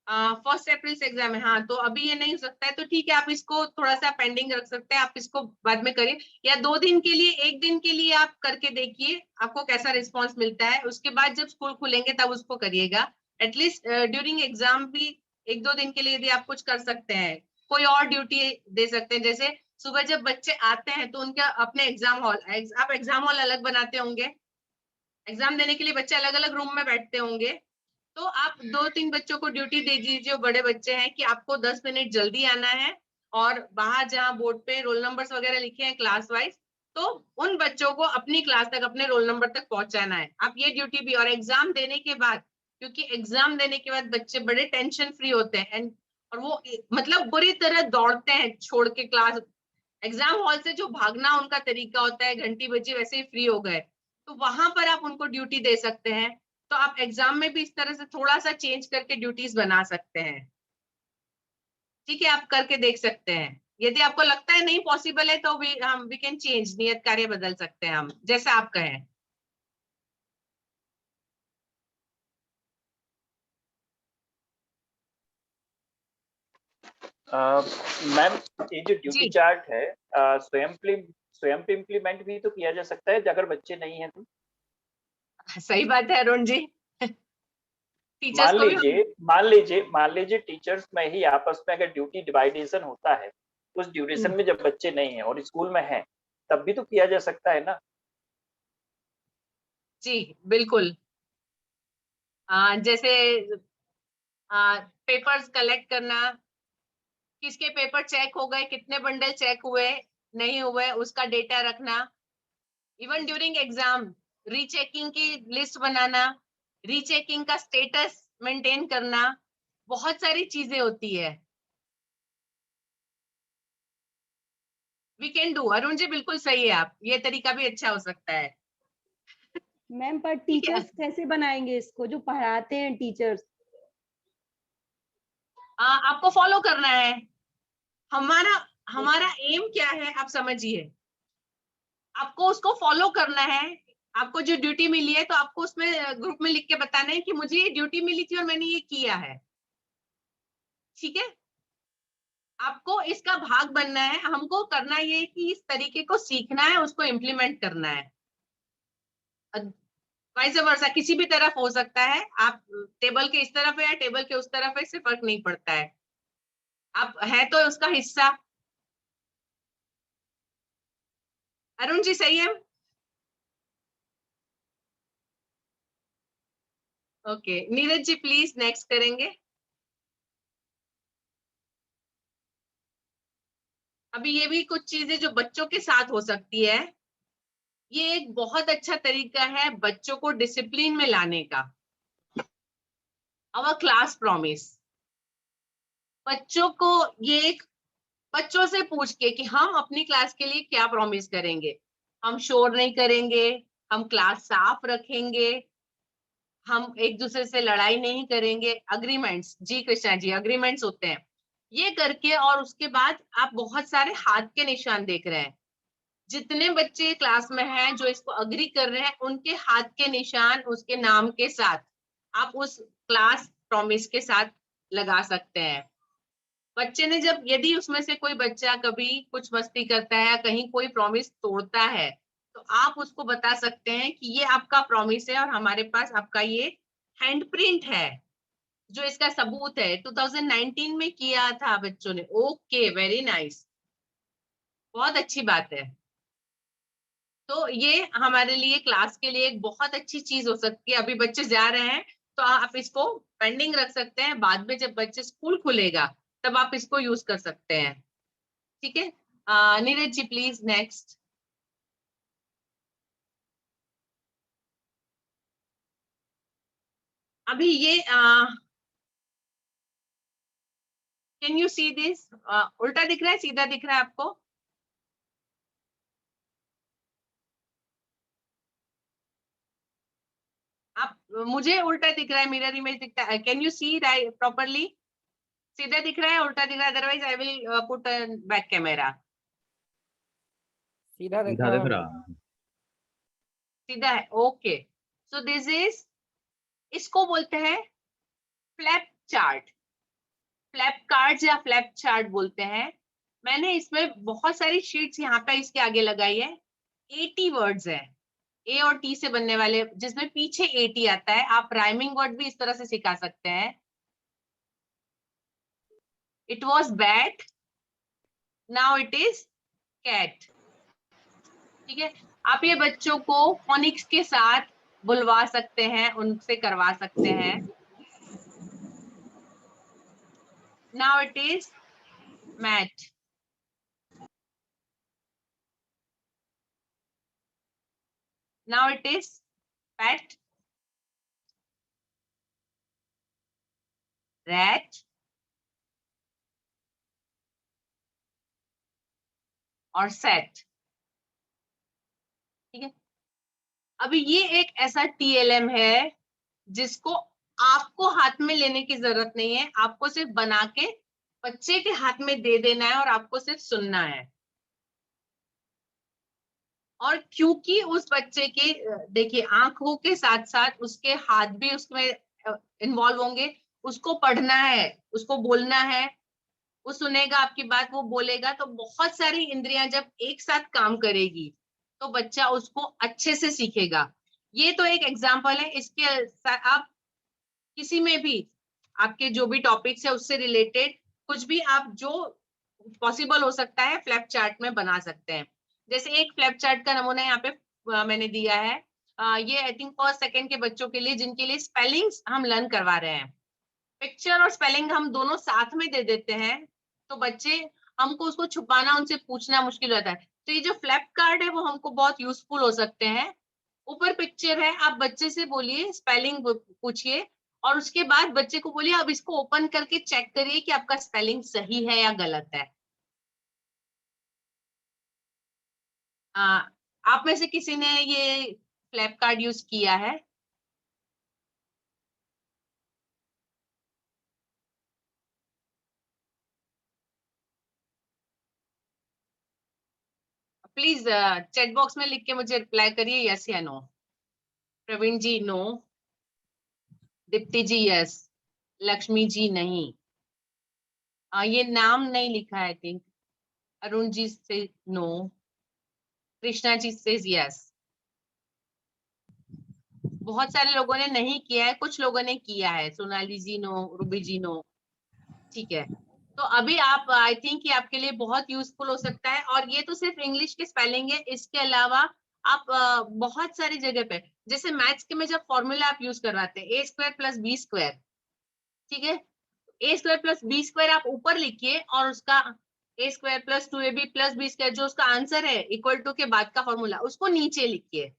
1 अप्रैल से एग्जाम है। हाँ, तो अभी ये नहीं हो सकता है, तो ठीक है, आप इसको थोड़ा सा पेंडिंग रख सकते हैं, आप इसको बाद में करिए, या 2 दिन के लिए, 1 दिन के लिए आप करके देखिए आपको कैसा रिस्पांस मिलता है। उसके बाद जब स्कूल खुलेंगे तब उसको करिएगा। एटलीस्ट ड्यूरिंग एग्जाम भी 1-2 दिन के लिए यदि आप कुछ कर सकते हैं, कोई और ड्यूटी दे सकते हैं। जैसे सुबह जब बच्चे आते हैं तो उनका अपने एग्जाम हॉल, आप एग्जाम हॉल अलग बनाते होंगे, एग्जाम देने के लिए बच्चे अलग अलग रूम में बैठते होंगे, तो आप 2-3 बच्चों को ड्यूटी दे दीजिए जो बड़े बच्चे हैं कि आपको 10 मिनट जल्दी आना है, और बाहर जहाँ बोर्ड पे रोल नंबर्स वगैरह लिखे हैं क्लास वाइज, तो उन बच्चों को अपनी क्लास तक, अपने रोल नंबर तक पहुंचाना है। आप ये ड्यूटी भी, और एग्जाम देने के बाद, क्योंकि एग्जाम देने के बाद बच्चे बड़े टेंशन फ्री होते हैं, और वो मतलब बुरी तरह दौड़ते हैं छोड़ के क्लास, एग्जाम हॉल से जो भागना उनका तरीका होता है, घंटी बजी वैसे ही फ्री हो गए, तो वहां पर आप उनको ड्यूटी दे सकते हैं। तो आप एग्जाम में भी इस तरह से थोड़ा सा चेंज करके ड्यूटीज बना सकते हैं। ठीक है, आप करके देख सकते हैं। यदि आपको लगता है नहीं पॉसिबल है तो वी कैन चेंज, नियत कार्य बदल सकते हैं हम, जैसा आप कहें। मैम, ये जो ड्यूटी जी, चार्ट है स्वयं पे इम्प्लीमेंट भी तो किया जा सकता है अगर बच्चे नहीं हैं तो। सही बात है अरुण जी। टीचर्स को भी मान लीजिए टीचर्स में ही आपस में अगर ड्यूटी डिवाइडेशन होता है, उस ड्यूरेशन में जब बच्चे नहीं हैं और स्कूल में हैं, तब भी तो किया जा सकता है ना। जी बिल्कुल, जैसे पेपर्स कलेक्ट करना, किसके पेपर चेक हो गए, कितने बंडल चेक हुए, नहीं हुए, उसका डेटा रखना। इवन ड्यूरिंग एग्जाम रीचेकिंग की लिस्ट बनाना, रीचेकिंग का स्टेटस मेंटेन करना, बहुत सारी चीजें होती है। We can do, Arun ji बिल्कुल सही है, आप ये तरीका भी अच्छा हो सकता है। मैम, पर ठीक है, टीचर्स कैसे बनाएंगे इसको, जो पढ़ाते हैं टीचर्स? आपको फॉलो करना है। हमारा एम क्या है आप समझिए, आपको उसको फॉलो करना है। आपको जो ड्यूटी मिली है तो आपको उसमें ग्रुप में लिख के बताना है कि मुझे ये ड्यूटी मिली थी और मैंने ये किया है। ठीक है, आपको इसका भाग बनना है, हमको करना ये है कि इस तरीके को सीखना है, उसको इम्प्लीमेंट करना है। वाइस वर्सा किसी भी तरफ हो सकता है, आप टेबल के इस तरफ है या टेबल के उस तरफ है, इससे फर्क नहीं पड़ता है, आप है तो उसका हिस्सा। अरुण जी सही है? Okay, Neeraj ji please next करेंगे। अभी ये भी कुछ चीजें जो बच्चों के साथ हो सकती है, ये एक बहुत अच्छा तरीका है बच्चों को डिसिप्लिन में लाने का। आवर क्लास प्रॉमिस, बच्चों को ये एक, बच्चों से पूछ के कि हम अपनी क्लास के लिए क्या प्रॉमिस करेंगे। हम शोर नहीं करेंगे, हम क्लास साफ रखेंगे, हम एक दूसरे से लड़ाई नहीं करेंगे, अग्रीमेंट्स, जी कृष्णा जी, अग्रीमेंट्स होते हैं ये करके। और उसके बाद आप बहुत सारे हाथ के निशान देख रहे हैं, जितने बच्चे क्लास में हैं जो इसको अग्री कर रहे हैं, उनके हाथ के निशान उसके नाम के साथ आप उस क्लास प्रॉमिस के साथ लगा सकते हैं। बच्चे ने जब, यदि उसमें से कोई बच्चा कभी कुछ मस्ती करता है या कहीं कोई प्रॉमिस तोड़ता है, तो आप उसको बता सकते हैं कि ये आपका प्रॉमिस है और हमारे पास आपका ये हैंडप्रिंट है जो इसका सबूत है, 2019 में किया था बच्चों ने। ओके, वेरी नाइस, बहुत अच्छी बात है। तो ये हमारे लिए क्लास के लिए एक बहुत अच्छी चीज हो सकती है। अभी बच्चे जा रहे हैं तो आप इसको पेंडिंग रख सकते हैं, बाद में जब बच्चे स्कूल खुलेगा तब आप इसको यूज कर सकते हैं। ठीक है, नीरज जी प्लीज नेक्स्ट। अभी ये कैन यू सी दिस, उल्टा दिख रहा है सीधा दिख रहा है आपको? आप, मुझे उल्टा दिख रहा है, मिरर इमेज दिखता है। Can you see right properly? सीधा दिख रहा है, उल्टा दिख रहा है? Otherwise I will put back camera. सीधा दिख सीधा रहा दिख है। रहा। सीधा है, ओके। सो दिस इज, इसको बोलते हैं फ्लैप चार्ट, फ्लैप कार्ड्स या फ्लैप चार्ट बोलते हैं। मैंने इसमें बहुत सारी शीट्स यहाँ पे इसके आगे लगाई है। 80 वर्ड्स है, ए और टी से बनने वाले, जिसमें पीछे 80 आता है। आप राइमिंग वर्ड भी इस तरह से सिखा सकते हैं। It was bat, now it is cat. ठीक है, आप ये बच्चों को फोनिक्स के साथ बुलवा सकते हैं, उनसे करवा सकते हैं। Now it is mat, now it is pat, rat और सेट। ठीक है, अभी ये एक ऐसा TLM है जिसको आपको हाथ में लेने की जरूरत नहीं है, आपको सिर्फ बना के बच्चे के हाथ में दे देना है और आपको सिर्फ सुनना है। और क्योंकि उस बच्चे के देखिए आंखों के साथ साथ उसके हाथ भी उसमें इन्वॉल्व होंगे, उसको पढ़ना है, उसको बोलना है, वो सुनेगा आपकी बात, वो बोलेगा, तो बहुत सारी इंद्रियां जब एक साथ काम करेगी तो बच्चा उसको अच्छे से सीखेगा। ये तो एक एग्जाम्पल है। इसके आप किसी में भी आपके जो भी टॉपिक्स है उससे रिलेटेड कुछ भी आप जो पॉसिबल हो सकता है फ्लैप चार्ट में बना सकते हैं। जैसे एक फ्लैप चार्ट का नमूना यहाँ पे मैंने दिया है। ये आई थिंक फर्स्ट सेकंड के बच्चों के लिए, जिनके लिए स्पेलिंग्स हम लर्न करवा रहे हैं। पिक्चर और स्पेलिंग हम दोनों साथ में दे देते हैं तो बच्चे, हमको उसको छुपाना, उनसे पूछना मुश्किल होता है। तो ये जो फ्लैप कार्ड है वो हमको बहुत यूजफुल हो सकते हैं। ऊपर पिक्चर है, आप बच्चे से बोलिए, स्पेलिंग पूछिए और उसके बाद बच्चे को बोलिए अब इसको ओपन करके चेक करिए कि आपका स्पेलिंग सही है या गलत है। आप में से किसी ने ये फ्लैप कार्ड यूज किया है? प्लीज चैट बॉक्स में लिख के मुझे रिप्लाई करिए यस या नो। प्रवीण जी नो, दीप्ति जी यस, लक्ष्मी जी नहीं, ये नाम नहीं लिखा है आई थिंक। अरुण जी से नो, कृष्णा जी से यस। बहुत सारे लोगों ने नहीं किया है, कुछ लोगों ने किया है। सोनाली जी नो, रूबी जी नो। ठीक है, तो अभी आप, आई थिंक ये आपके लिए बहुत यूजफुल हो सकता है। और ये तो सिर्फ इंग्लिश के स्पेलिंग है, इसके अलावा आप बहुत सारी जगह पे, जैसे मैथ्स के में जब फॉर्मूला आप यूज करवाते हैं a² + b², ठीक है, a² + b² आप ऊपर लिखिए और उसका a² + 2ab + b², जो उसका आंसर है इक्वल टू के बाद का फॉर्मूला, उसको नीचे लिखिए।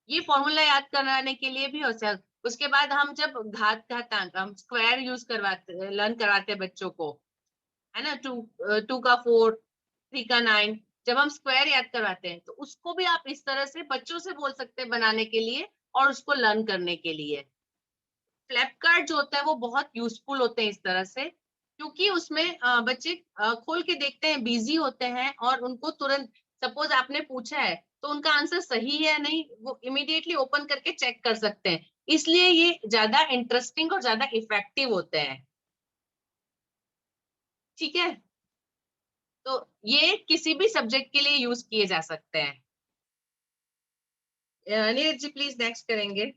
ये फॉर्मूला याद कराने के लिए भी हो सकता। उसके बाद हम जब घात घातांक, हम स्क्वायर यूज करवाते, लर्न करवाते हैं बच्चों को, है ना, 2 का 4, 3 का 9, जब हम स्क्वायर याद करवाते हैं तो उसको भी आप इस तरह से बच्चों से बोल सकते हैं बनाने के लिए और उसको लर्न करने के लिए। फ्लैप कार्ड जो होता है वो बहुत यूजफुल होते हैं इस तरह से, क्योंकि उसमें बच्चे खोल के देखते हैं, बिजी होते हैं और उनको तुरंत, सपोज आपने पूछा है तो उनका आंसर सही है या नहीं वो इमीडिएटली ओपन करके चेक कर सकते हैं। इसलिए ये ज्यादा इंटरेस्टिंग और ज्यादा इफेक्टिव होते हैं। ठीक है, तो ये किसी भी सब्जेक्ट के लिए यूज किए जा सकते हैं। नीरज जी प्लीज नेक्स्ट करेंगे।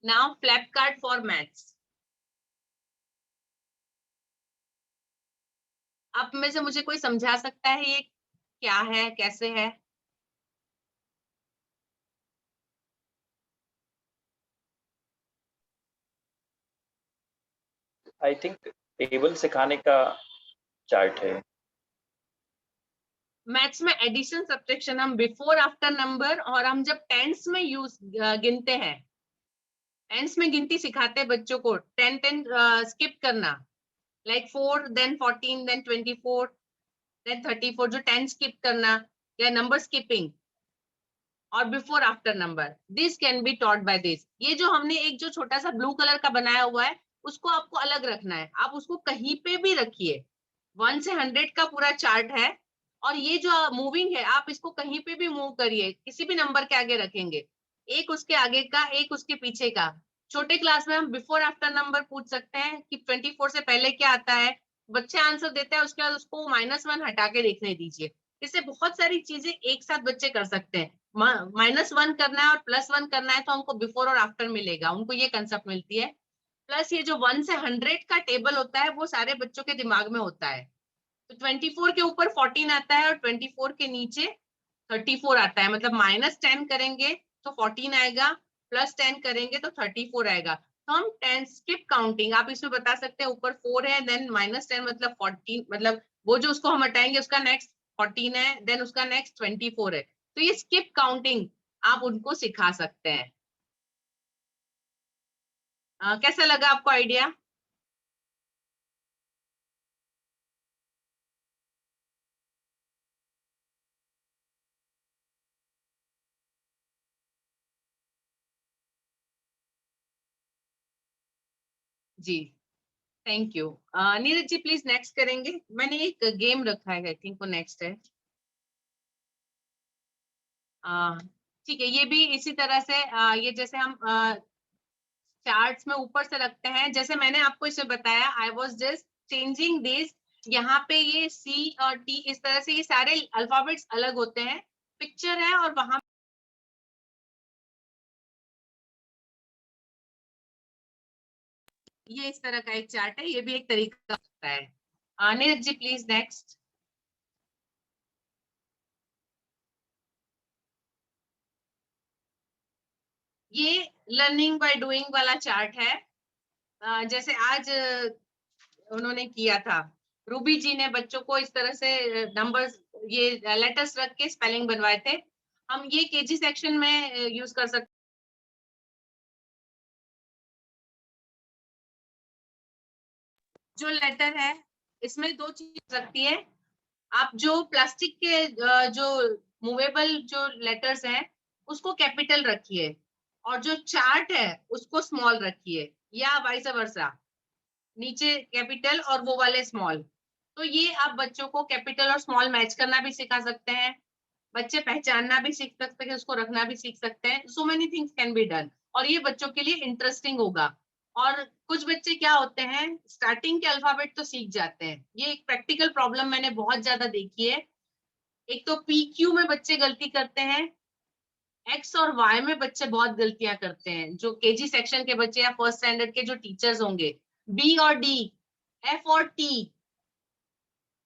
Now flap card for maths. आप में से मुझे कोई समझा सकता है ये क्या है, कैसे है? आई थिंक टेबल सिखाने का चार्ट है। मैथ्स में एडिशन सब्ट्रैक्शन हम बिफोर आफ्टर नंबर, और हम जब टेंस में यूज गिनते हैं, टेंस में गिनती सिखाते हैं बच्चों को, 10 स्किप करना, लाइक 4 देन 14 देन 24 देन 34, जो 10 स्किप करना या नंबर स्किपिंग, और before after number, this can be taught by this. ये जो हमने एक जो छोटा सा ब्लू कलर का बनाया हुआ है, उसको आपको अलग रखना है, आप उसको कहीं पे भी रखिए। 1 से 100 का पूरा चार्ट है, और ये जो मूविंग है आप इसको कहीं पे भी मूव करिए, किसी भी नंबर के आगे रखेंगे, एक उसके आगे का, एक उसके पीछे का। छोटे क्लास में हम बिफोर आफ्टर नंबर पूछ सकते हैं कि 24 से पहले क्या आता है, बच्चे आंसर देते हैं, उसके बाद उसको -1 हटा के देखने दीजिए। इससे बहुत सारी चीजें एक साथ बच्चे कर सकते हैं। -1 करना है और +1 करना है तो हमको बिफोर और आफ्टर मिलेगा, उनको ये कंसेप्ट मिलती है। प्लस ये जो 1 से 100 का टेबल होता है वो सारे बच्चों के दिमाग में होता है। तो 24 के ऊपर 14 आता है और 24 के नीचे 34 आता है, मतलब -10 करेंगे तो 14 आएगा, +10 करेंगे तो 34 आएगा। तो हम 10 स्किप काउंटिंग, आप इसमें बता सकते हैं, ऊपर 4 है देन -10 मतलब 14, मतलब वो जो उसको हम हटाएंगे उसका नेक्स्ट 14 है, देन उसका नेक्स्ट 24 है। तो ये स्किप काउंटिंग आप उनको सिखा सकते हैं। कैसा लगा आपको आइडिया? जी thank you. Neeraj ji please next करेंगे। मैंने एक गेम रखा है, आई थिंक वो नेक्स्ट है। ठीक है, ये भी इसी तरह से ये जैसे हम चार्ट्स में ऊपर से रखते हैं, जैसे मैंने आपको इसे बताया, I was just changing this. यहाँ पे ये सी और टी, इस तरह से ये सारे अल्फाबेट्स अलग होते हैं, पिक्चर है और वहां ये इस तरह का एक चार्ट है, ये भी एक तरीका होता है। Neeraj ji please next. ये लर्निंग बाय डूइंग वाला चार्ट है। जैसे आज उन्होंने किया था, रूबी जी ने बच्चों को इस तरह से नंबर्स, ये लेटर्स रख के स्पेलिंग बनवाए थे। हम ये केजी सेक्शन में यूज कर सकते। जो लेटर है इसमें दो चीज रखती है, आप जो प्लास्टिक के जो मूवेबल जो लेटर्स हैं उसको कैपिटल रखिए, और जो चार्ट है उसको स्मॉल रखिए, या वाइस वर्सा, नीचे कैपिटल और वो वाले स्मॉल। तो ये आप बच्चों को कैपिटल और स्मॉल मैच करना भी सिखा सकते हैं, बच्चे पहचानना भी सीख सकते हैं, उसको रखना भी सीख सकते हैं। सो many things can be done, और ये बच्चों के लिए इंटरेस्टिंग होगा। और कुछ बच्चे क्या होते हैं, स्टार्टिंग के अल्फाबेट तो सीख जाते हैं, ये एक प्रैक्टिकल प्रॉब्लम मैंने बहुत ज्यादा देखी है। एक तो PQ में बच्चे गलती करते हैं, X और Y में बच्चे बहुत गलतियां करते हैं, जो केजी सेक्शन के बच्चे या फर्स्ट स्टैंडर्ड के जो टीचर्स होंगे। B और D, F और T,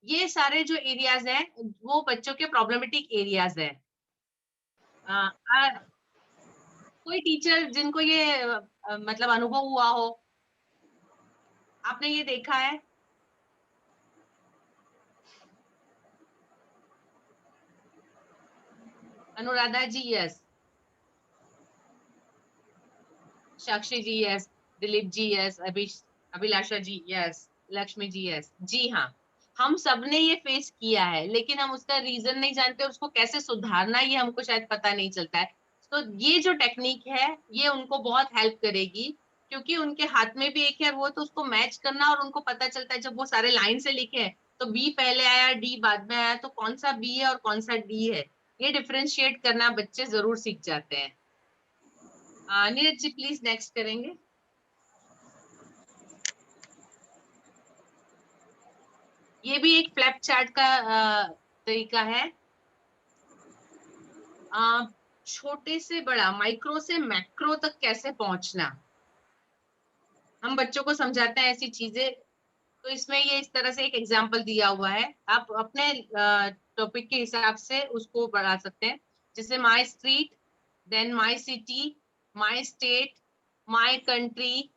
ये सारे जो एरियाज हैं वो बच्चों के प्रॉब्लमेटिक एरियाज हैं। कोई टीचर जिनको ये मतलब अनुभव हुआ हो, आपने ये देखा है? अनुराधा जी यस, साक्षी जी यस, दिलीप जी यस, अभिलाषा जी यस, लक्ष्मी जी यस। जी हाँ, हम सबने ये फेस किया है, लेकिन हम उसका रीजन नहीं जानते, उसको कैसे सुधारना ये हमको शायद पता नहीं चलता है। तो ये जो टेक्निक है ये उनको बहुत हेल्प करेगी, क्योंकि उनके हाथ में भी एक है वो, तो उसको मैच करना, और उनको पता चलता है जब वो सारे लाइन से लिखे हैं तो बी पहले आया डी बाद में आया, तो कौन सा बी है और कौन सा डी है, ये डिफरेंशिएट करना बच्चे जरूर सीख जाते हैं। नीरज जी प्लीज नेक्स्ट करेंगे। ये भी एक फ्लैप चार्ट का तरीका है। छोटे से बड़ा, माइक्रो से मैक्रो तक कैसे पहुंचना, हम बच्चों को समझाते हैं ऐसी चीजें। तो इसमें ये इस तरह से एक एग्जाम्पल दिया हुआ है, आप अपने टॉपिक के हिसाब से उसको बढ़ा सकते हैं। जैसे my street, then my city, my state, my country,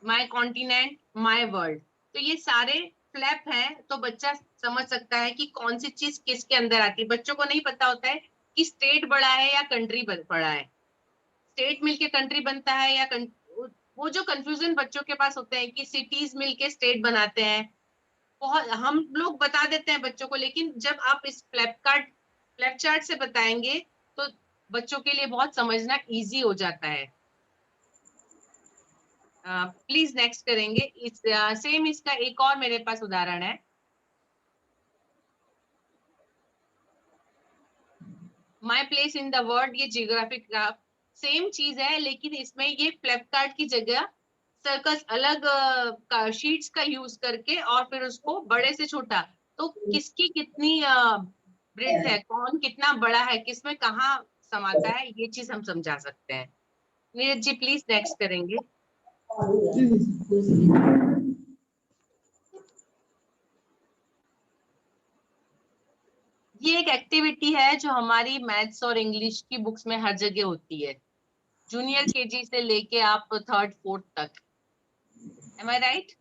my continent, my world. तो ये सारे फ्लैप हैं, तो बच्चा समझ सकता है कि कौन सी चीज किसके अंदर आती है। बच्चों को नहीं पता होता है कि स्टेट बड़ा है या कंट्री बड़ा है, स्टेट मिलके कंट्री बनता है या वो जो कंफ्यूजन बच्चों के पास होते हैं कि सिटीज मिलके स्टेट बनाते हैं, बहुत हम लोग बता देते हैं बच्चों को, लेकिन जब आप इस फ्लैप चार्ट से बताएंगे तो बच्चों के लिए बहुत समझना इजी हो जाता है। प्लीज नेक्स्ट करेंगे। सेम इसका एक और मेरे पास उदाहरण है। My place in the world, ये जियोग्राफिक ग्राफ सेम चीज है, लेकिन इसमें ये फ्लैप कार्ड की जगह सर्कस अलग शीट्स का यूज करके और फिर उसको बड़े से छोटा, तो किसकी कितनी ब्रेड्थ है, कौन कितना बड़ा है, किसमें कहाँ समाता है, ये चीज हम समझा सकते हैं। नीरज जी प्लीज नेक्स्ट करेंगे। ये एक एक्टिविटी है जो हमारी मैथ्स और इंग्लिश की बुक्स में हर जगह होती है, जूनियर केजी से लेके आप थर्ड फोर्थ तक। Am I right?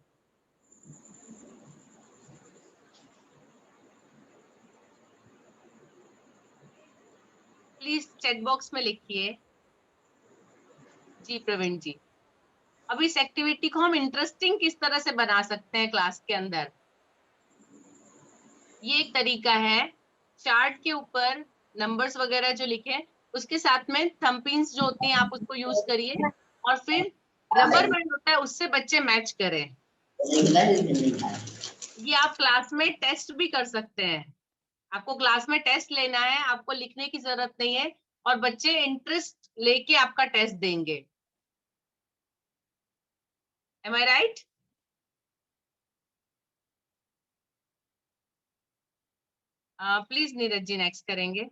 Please check box में लिखिए। जी प्रवीण जी, अब इस एक्टिविटी को हम इंटरेस्टिंग किस तरह से बना सकते हैं क्लास के अंदर, ये एक तरीका है। चार्ट के ऊपर नंबर्स वगैरह जो लिखे उसके साथ में थंबप्रिंट्स जो होती हैं आप उसको यूज करिए, और फिर रबर बैंड होता है उससे बच्चे मैच करें। ये आप क्लास में टेस्ट भी कर सकते हैं। आपको क्लास में टेस्ट लेना है, आपको लिखने की जरूरत नहीं है, और बच्चे इंटरेस्ट लेके आपका टेस्ट देंगे। Am I right? Please Neeraj ji next करेंगे।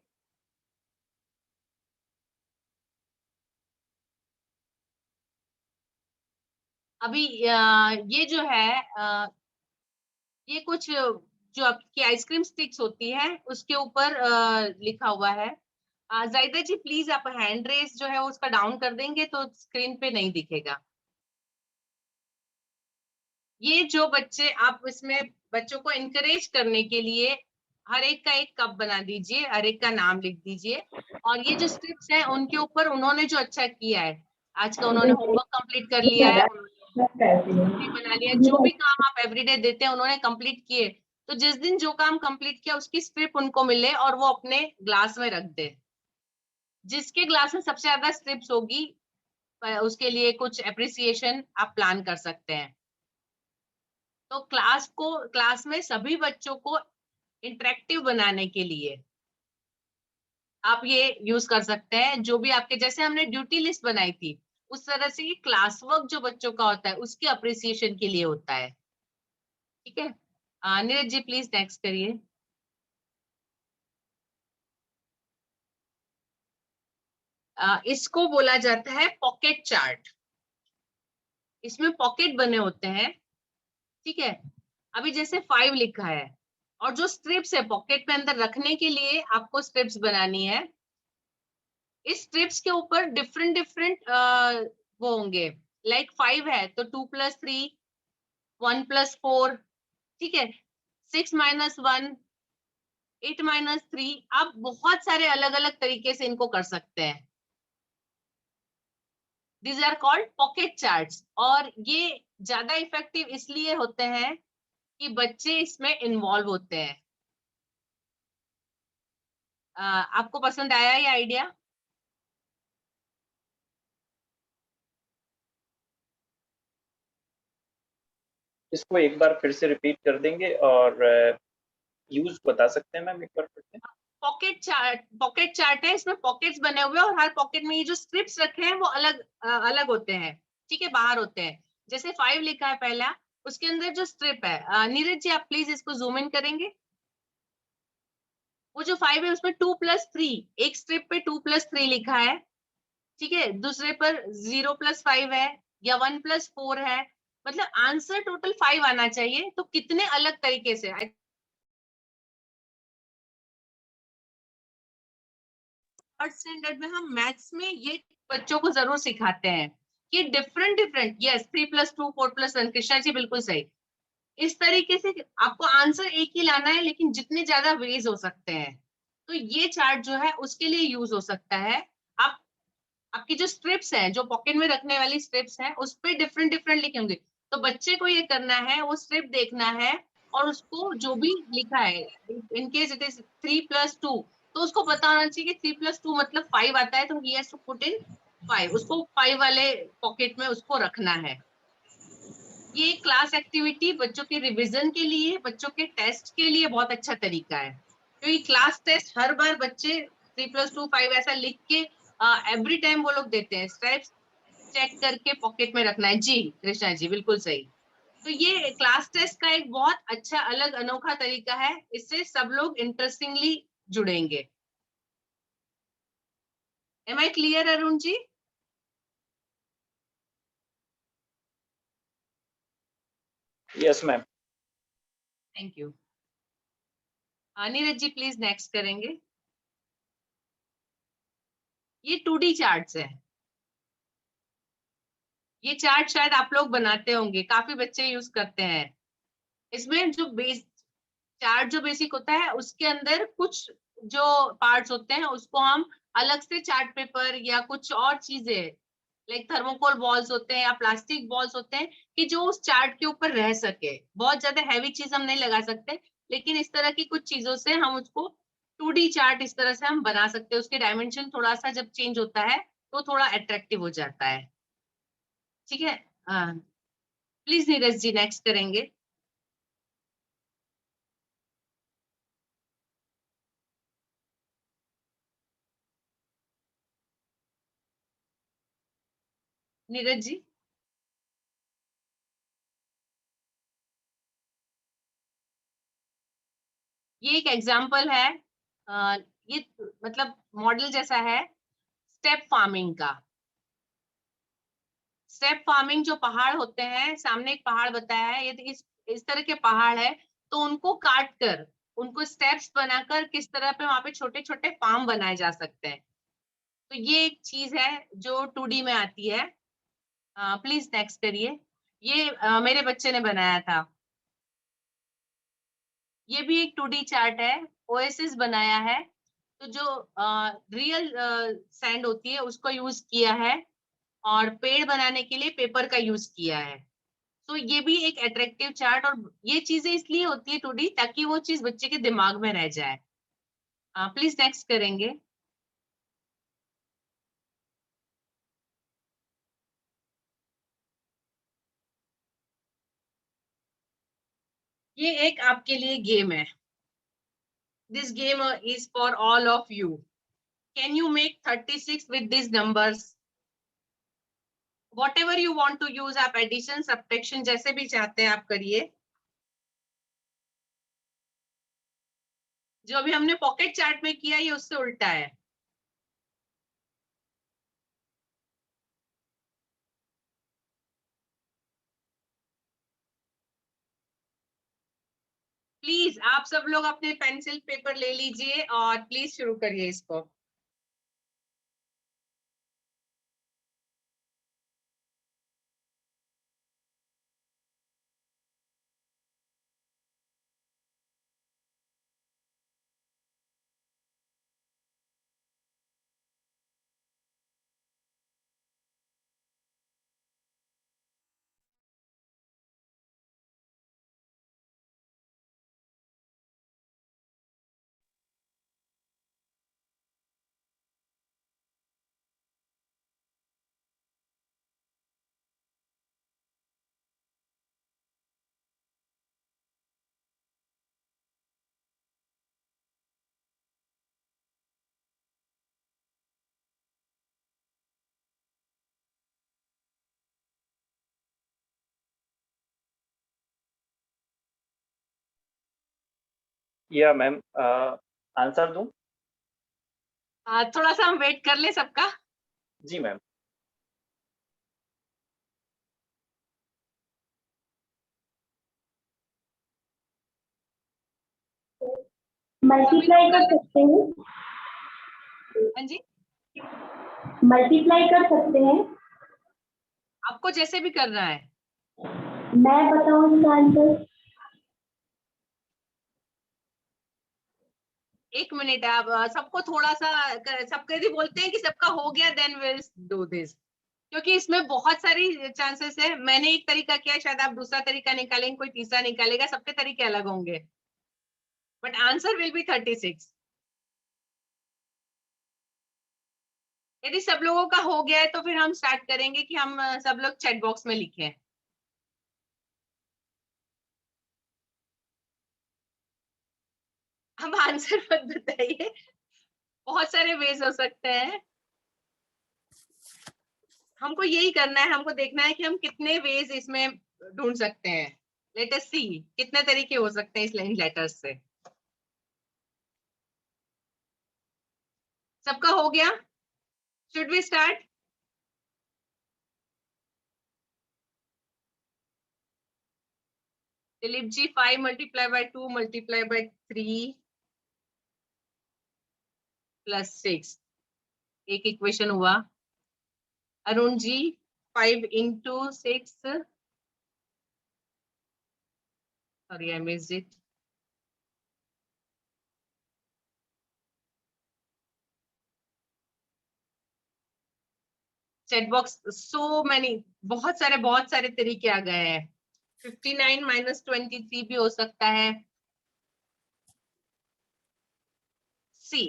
अभी ये जो है ये कुछ जो आपकी आइसक्रीम स्टिक्स होती है उसके ऊपर लिखा हुआ है। जायदा जी प्लीज आप हैंड रेस जो है उसका डाउन कर देंगे तो स्क्रीन पे नहीं दिखेगा। ये जो बच्चे, आप इसमें बच्चों को इनकरेज करने के लिए हर एक का एक कप बना दीजिए, हर एक का नाम लिख दीजिए, और ये जो स्ट्रिप्स हैं उनके ऊपर उन्होंने जो अच्छा किया है, आज का उन्होंने होमवर्क कंप्लीट कर लिया है, उन्होंने बना लिया, जो भी काम आप एवरीडे देते हैं उन्होंने कंप्लीट किए, तो जिस दिन जो काम कंप्लीट किया उसकी स्ट्रिप उनको मिले और वो अपने ग्लास में रख दे। जिसके ग्लास में सबसे ज्यादा स्ट्रिप्स होगी उसके लिए कुछ एप्रिसिएशन आप प्लान कर सकते हैं। तो क्लास में सभी बच्चों को इंटरेक्टिव बनाने के लिए आप ये यूज कर सकते हैं। जो भी आपके, जैसे हमने ड्यूटी लिस्ट बनाई थी उस तरह से ये क्लास वर्क जो बच्चों का होता है उसके अप्रिसिएशन के लिए होता है। ठीक है, नीरज जी प्लीज नेक्स्ट करिए। इसको बोला जाता है पॉकेट चार्ट। इसमें पॉकेट बने होते हैं। ठीक है, अभी जैसे 5 लिखा है, और जो स्ट्रिप्स है पॉकेट में अंदर रखने के लिए आपको स्ट्रिप्स बनानी है। इस स्ट्रिप्स के ऊपर डिफरेंट डिफरेंट वो होंगे, लाइक 5 है तो 2 + 3, 1 + 4, ठीक है, 6 - 1, 8 - 3, आप बहुत सारे अलग अलग तरीके से इनको कर सकते हैं। These are called pocket charts, और ये ज्यादा इफेक्टिव इसलिए होते हैं कि बच्चे इसमें इन्वॉल्व होते हैं। आपको पसंद आया ये आइडिया? इसको एक बार फिर से रिपीट कर देंगे और यूज बता सकते हैं मैम एक बार फिर से? पॉकेट चार्ट है, इसमें पॉकेट्स बने हुए हैं और हर पॉकेट में ये जो स्ट्रिप्स रखे हैं वो अलग अलग होते हैं, ठीक है, बाहर होते हैं। जैसे 5 लिखा है पहला, उसके अंदर जो स्ट्रिप है, नीरज जी आप प्लीज इसको जूम इन करेंगे। वो जो 5 है उसमें 2+3, एक स्ट्रिप पे 2+3 लिखा है, ठीक है, दूसरे पर 0+5 है या 1+4 है, मतलब आंसर टोटल 5 आना चाहिए। तो कितने अलग तरीके से थर्ड स्टैंडर्ड में हम मैथ्स में ये बच्चों को जरूर सिखाते हैं कि different different, yes 3+2 4+1, Krishna ji बिल्कुल सही। इस तरीके से आपको आंसर एक ही लाना है, लेकिन जितने ज्यादा वेज हो सकते हैं, तो ये चार्ट जो है उसके लिए यूज हो सकता है। आप आपकी जो स्ट्रिप्स हैं, जो पॉकेट में रखने वाली स्ट्रिप्स हैं, उस पे डिफरेंट डिफरेंट लिखे होंगे, तो बच्चे को ये करना है, वो स्ट्रिप देखना है और उसको जो भी लिखा है, इनकेस इट इज 3+2, तो उसको पता होना चाहिए कि 3+2 मतलब 5 आता है, तो he has to put in 5, उसको 5 वाले पॉकेट में उसको रखना है। ये क्लास एक्टिविटी बच्चों के रिवीजन के लिए, बच्चों के टेस्ट के लिए बहुत अच्छा तरीका है, क्योंकि क्लास टेस्ट हर बार बच्चे 3+2 5 ऐसा लिख के एवरी टाइम वो लोग देते हैं, स्टेप्स चेक करके पॉकेट में रखना है। जी कृष्णा जी बिल्कुल सही। तो ये क्लास टेस्ट का एक बहुत अच्छा अलग अनोखा तरीका है, इससे सब लोग इंटरेस्टिंगली जुड़ेंगे। Am I clear Arun ji? Yes ma'am. Thank you. Neeraj ji please next करेंगे। ये 2D चार्ट्स है, ये चार्ट शायद आप लोग बनाते होंगे, काफी बच्चे यूज करते हैं। इसमें जो बेस चार्ट जो बेसिक होता है, उसके अंदर कुछ जो पार्ट्स होते हैं उसको हम अलग से चार्ट पेपर या कुछ और चीजें लाइक थर्मोकोल बॉल्स होते हैं या प्लास्टिक बॉल्स होते हैं, कि जो उस चार्ट के ऊपर रह सके। बहुत ज्यादा हैवी चीज हम नहीं लगा सकते, लेकिन इस तरह की कुछ चीजों से हम उसको 2D चार्ट इस तरह से हम बना सकते हैं। उसके डायमेंशन थोड़ा सा जब चेंज होता है तो थोड़ा अट्रैक्टिव हो जाता है, ठीक है। प्लीज नीरज जी नेक्स्ट करेंगे। नीरज जी ये एक एग्जाम्पल है, ये मतलब मॉडल जैसा है स्टेप फार्मिंग का। स्टेप फार्मिंग जो पहाड़ होते हैं, सामने एक पहाड़ बताया है, यदि इस तरह के पहाड़ है तो उनको काट कर, उनको स्टेप्स बनाकर किस तरह पे वहां पे छोटे छोटे फार्म बनाए जा सकते हैं। तो ये एक चीज है जो 2D में आती है। प्लीज नेक्स्ट करिए। ये मेरे बच्चे ने बनाया था। ये भी एक 2D चार्ट है, ओएसिस बनाया है। तो जो रियल सैंड होती है उसको यूज किया है और पेड़ बनाने के लिए पेपर का यूज किया है। तो ये भी एक अट्रैक्टिव चार्ट, और ये चीजें इसलिए होती है 2D ताकि वो चीज बच्चे के दिमाग में रह जाए। प्लीज नेक्स्ट करेंगे। ये एक आपके लिए गेम है। This game is for all of you. Can you make 36 with this numbers? Whatever you want to use, आप एडिशन सब्ट्रैक्शन जैसे भी चाहते हैं आप करिए। जो अभी हमने पॉकेट चार्ट में किया ये उससे उल्टा है। प्लीज आप सब लोग अपने पेंसिल पेपर ले लीजिए और प्लीज शुरू करिए इसको। या मैम आंसर दूं? थोड़ा सा हम वेट कर ले सबका। जी मैम। मल्टीप्लाई कर सकते हैं? हाँ जी, मल्टीप्लाई कर सकते हैं? आपको जैसे भी करना है। मैं बताऊं इसका आंसर? एक मिनट, आप सबको थोड़ा सा, सबके यदि बोलते हैं कि सबका हो गया देन विल डू दिस, क्योंकि इसमें बहुत सारी चांसेस है। मैंने एक तरीका किया, शायद आप दूसरा तरीका निकालेंगे, कोई तीसरा निकालेगा, सबके तरीके अलग होंगे, बट आंसर विल बी 36। यदि सब लोगों का हो गया है तो फिर हम स्टार्ट करेंगे कि हम सब लोग चैट बॉक्स में लिखें। हम आंसर मत बताइए, बहुत सारे वेज हो सकते हैं। हमको यही करना है, हमको देखना है कि हम कितने वेज इसमें ढूंढ सकते हैं। लेट अस सी कितने तरीके हो सकते हैं इस लेटर्स से। सबका हो गया? Should we start? Dilip ji, 5 multiply by 2 multiply by 3 plus 6, एक इक्वेशन हुआ। Arun ji, 5 into 6, sorry I missed it. Chat box, so many, बहुत सारे तरीके आ गए हैं। 59 minus 23 भी हो सकता है। सी,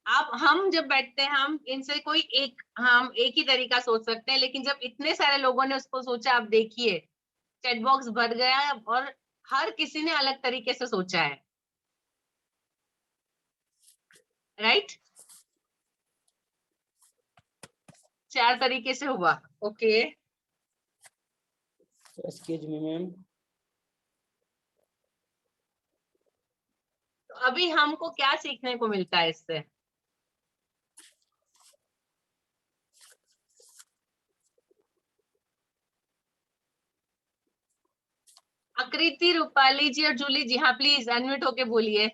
आप हम जब बैठते हैं, हम इनसे कोई एक, हम एक ही तरीका सोच सकते हैं, लेकिन जब इतने सारे लोगों ने उसको सोचा, आप देखिए चैट बॉक्स भर गया है और हर किसी ने अलग तरीके से सोचा है, राइट? 4 तरीके से हुआ। Okay, excuse me ma'am. तो अभी हमको क्या सीखने को मिलता है इससे? आकृति, रूपाली जी और जूली जी, हाँ प्लीज अनम्यूट होके बोलिए।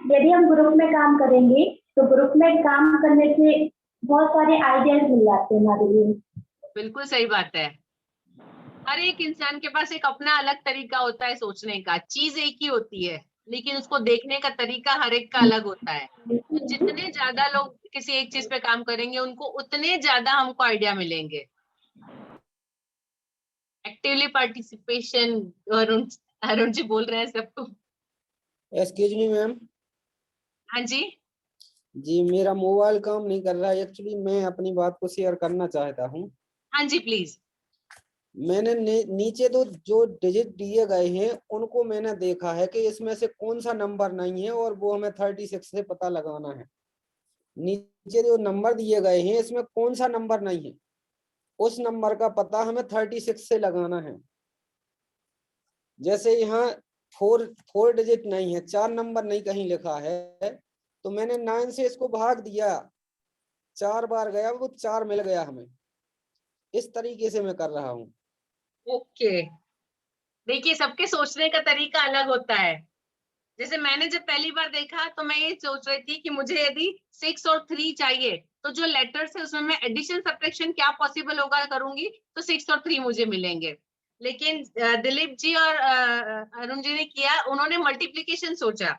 यदि हम ग्रुप में काम करेंगे तो ग्रुप में काम करने से बहुत सारे आइडियाज मिल जाते हैं हमारे लिए। बिल्कुल सही बात है। हर एक इंसान के पास एक अपना अलग तरीका होता है सोचने का। चीज एक ही होती है, लेकिन उसको देखने का तरीका हर एक का अलग होता है। तो जितने ज्यादा लोग किसी एक चीज पे काम करेंगे, उनको उतने ज्यादा हमको आइडिया मिलेंगे। एक्टिवली पार्टिसिपेशन, अरुण अरुण जी बोल रहे हैं सबको। Excuse me ma'am. हाँ जी, जी मेरा मोबाइल काम नहीं कर रहा है, एक्चुअली मैं अपनी बात को शेयर करना चाहता हूँ। हाँ जी प्लीज। मैंने नीचे तो जो डिजिट दिए गए हैं उनको मैंने देखा है कि इसमें से कौन सा नंबर नहीं है, और वो हमें 36 से पता लगाना है। नीचे जो नंबर दिए गए हैं इसमें कौन सा नंबर नहीं है, उस नंबर का पता हमें 36 से लगाना है। जैसे यहाँ फोर डिजिट नहीं है, 4 नंबर नहीं कहीं लिखा है, तो मैंने 9 से इसको भाग दिया, 4 बार गया, वो 4 मिल गया हमें। इस तरीके से मैं कर रहा हूँ। ओके, देखिए सबके सोचने का तरीका अलग होता है। जैसे मैंने जब पहली बार देखा तो मैं ये सोच रही थी कि मुझे यदि 6 और 3 चाहिए, तो जो लेटर्स है उसमें मैं एडिशन सब्ट्रैक्शन क्या पॉसिबल होगा करूंगी, तो 6 और 3 मुझे मिलेंगे। लेकिन दिलीप जी और अरुण जी ने किया, उन्होंने मल्टीप्लीकेशन सोचा।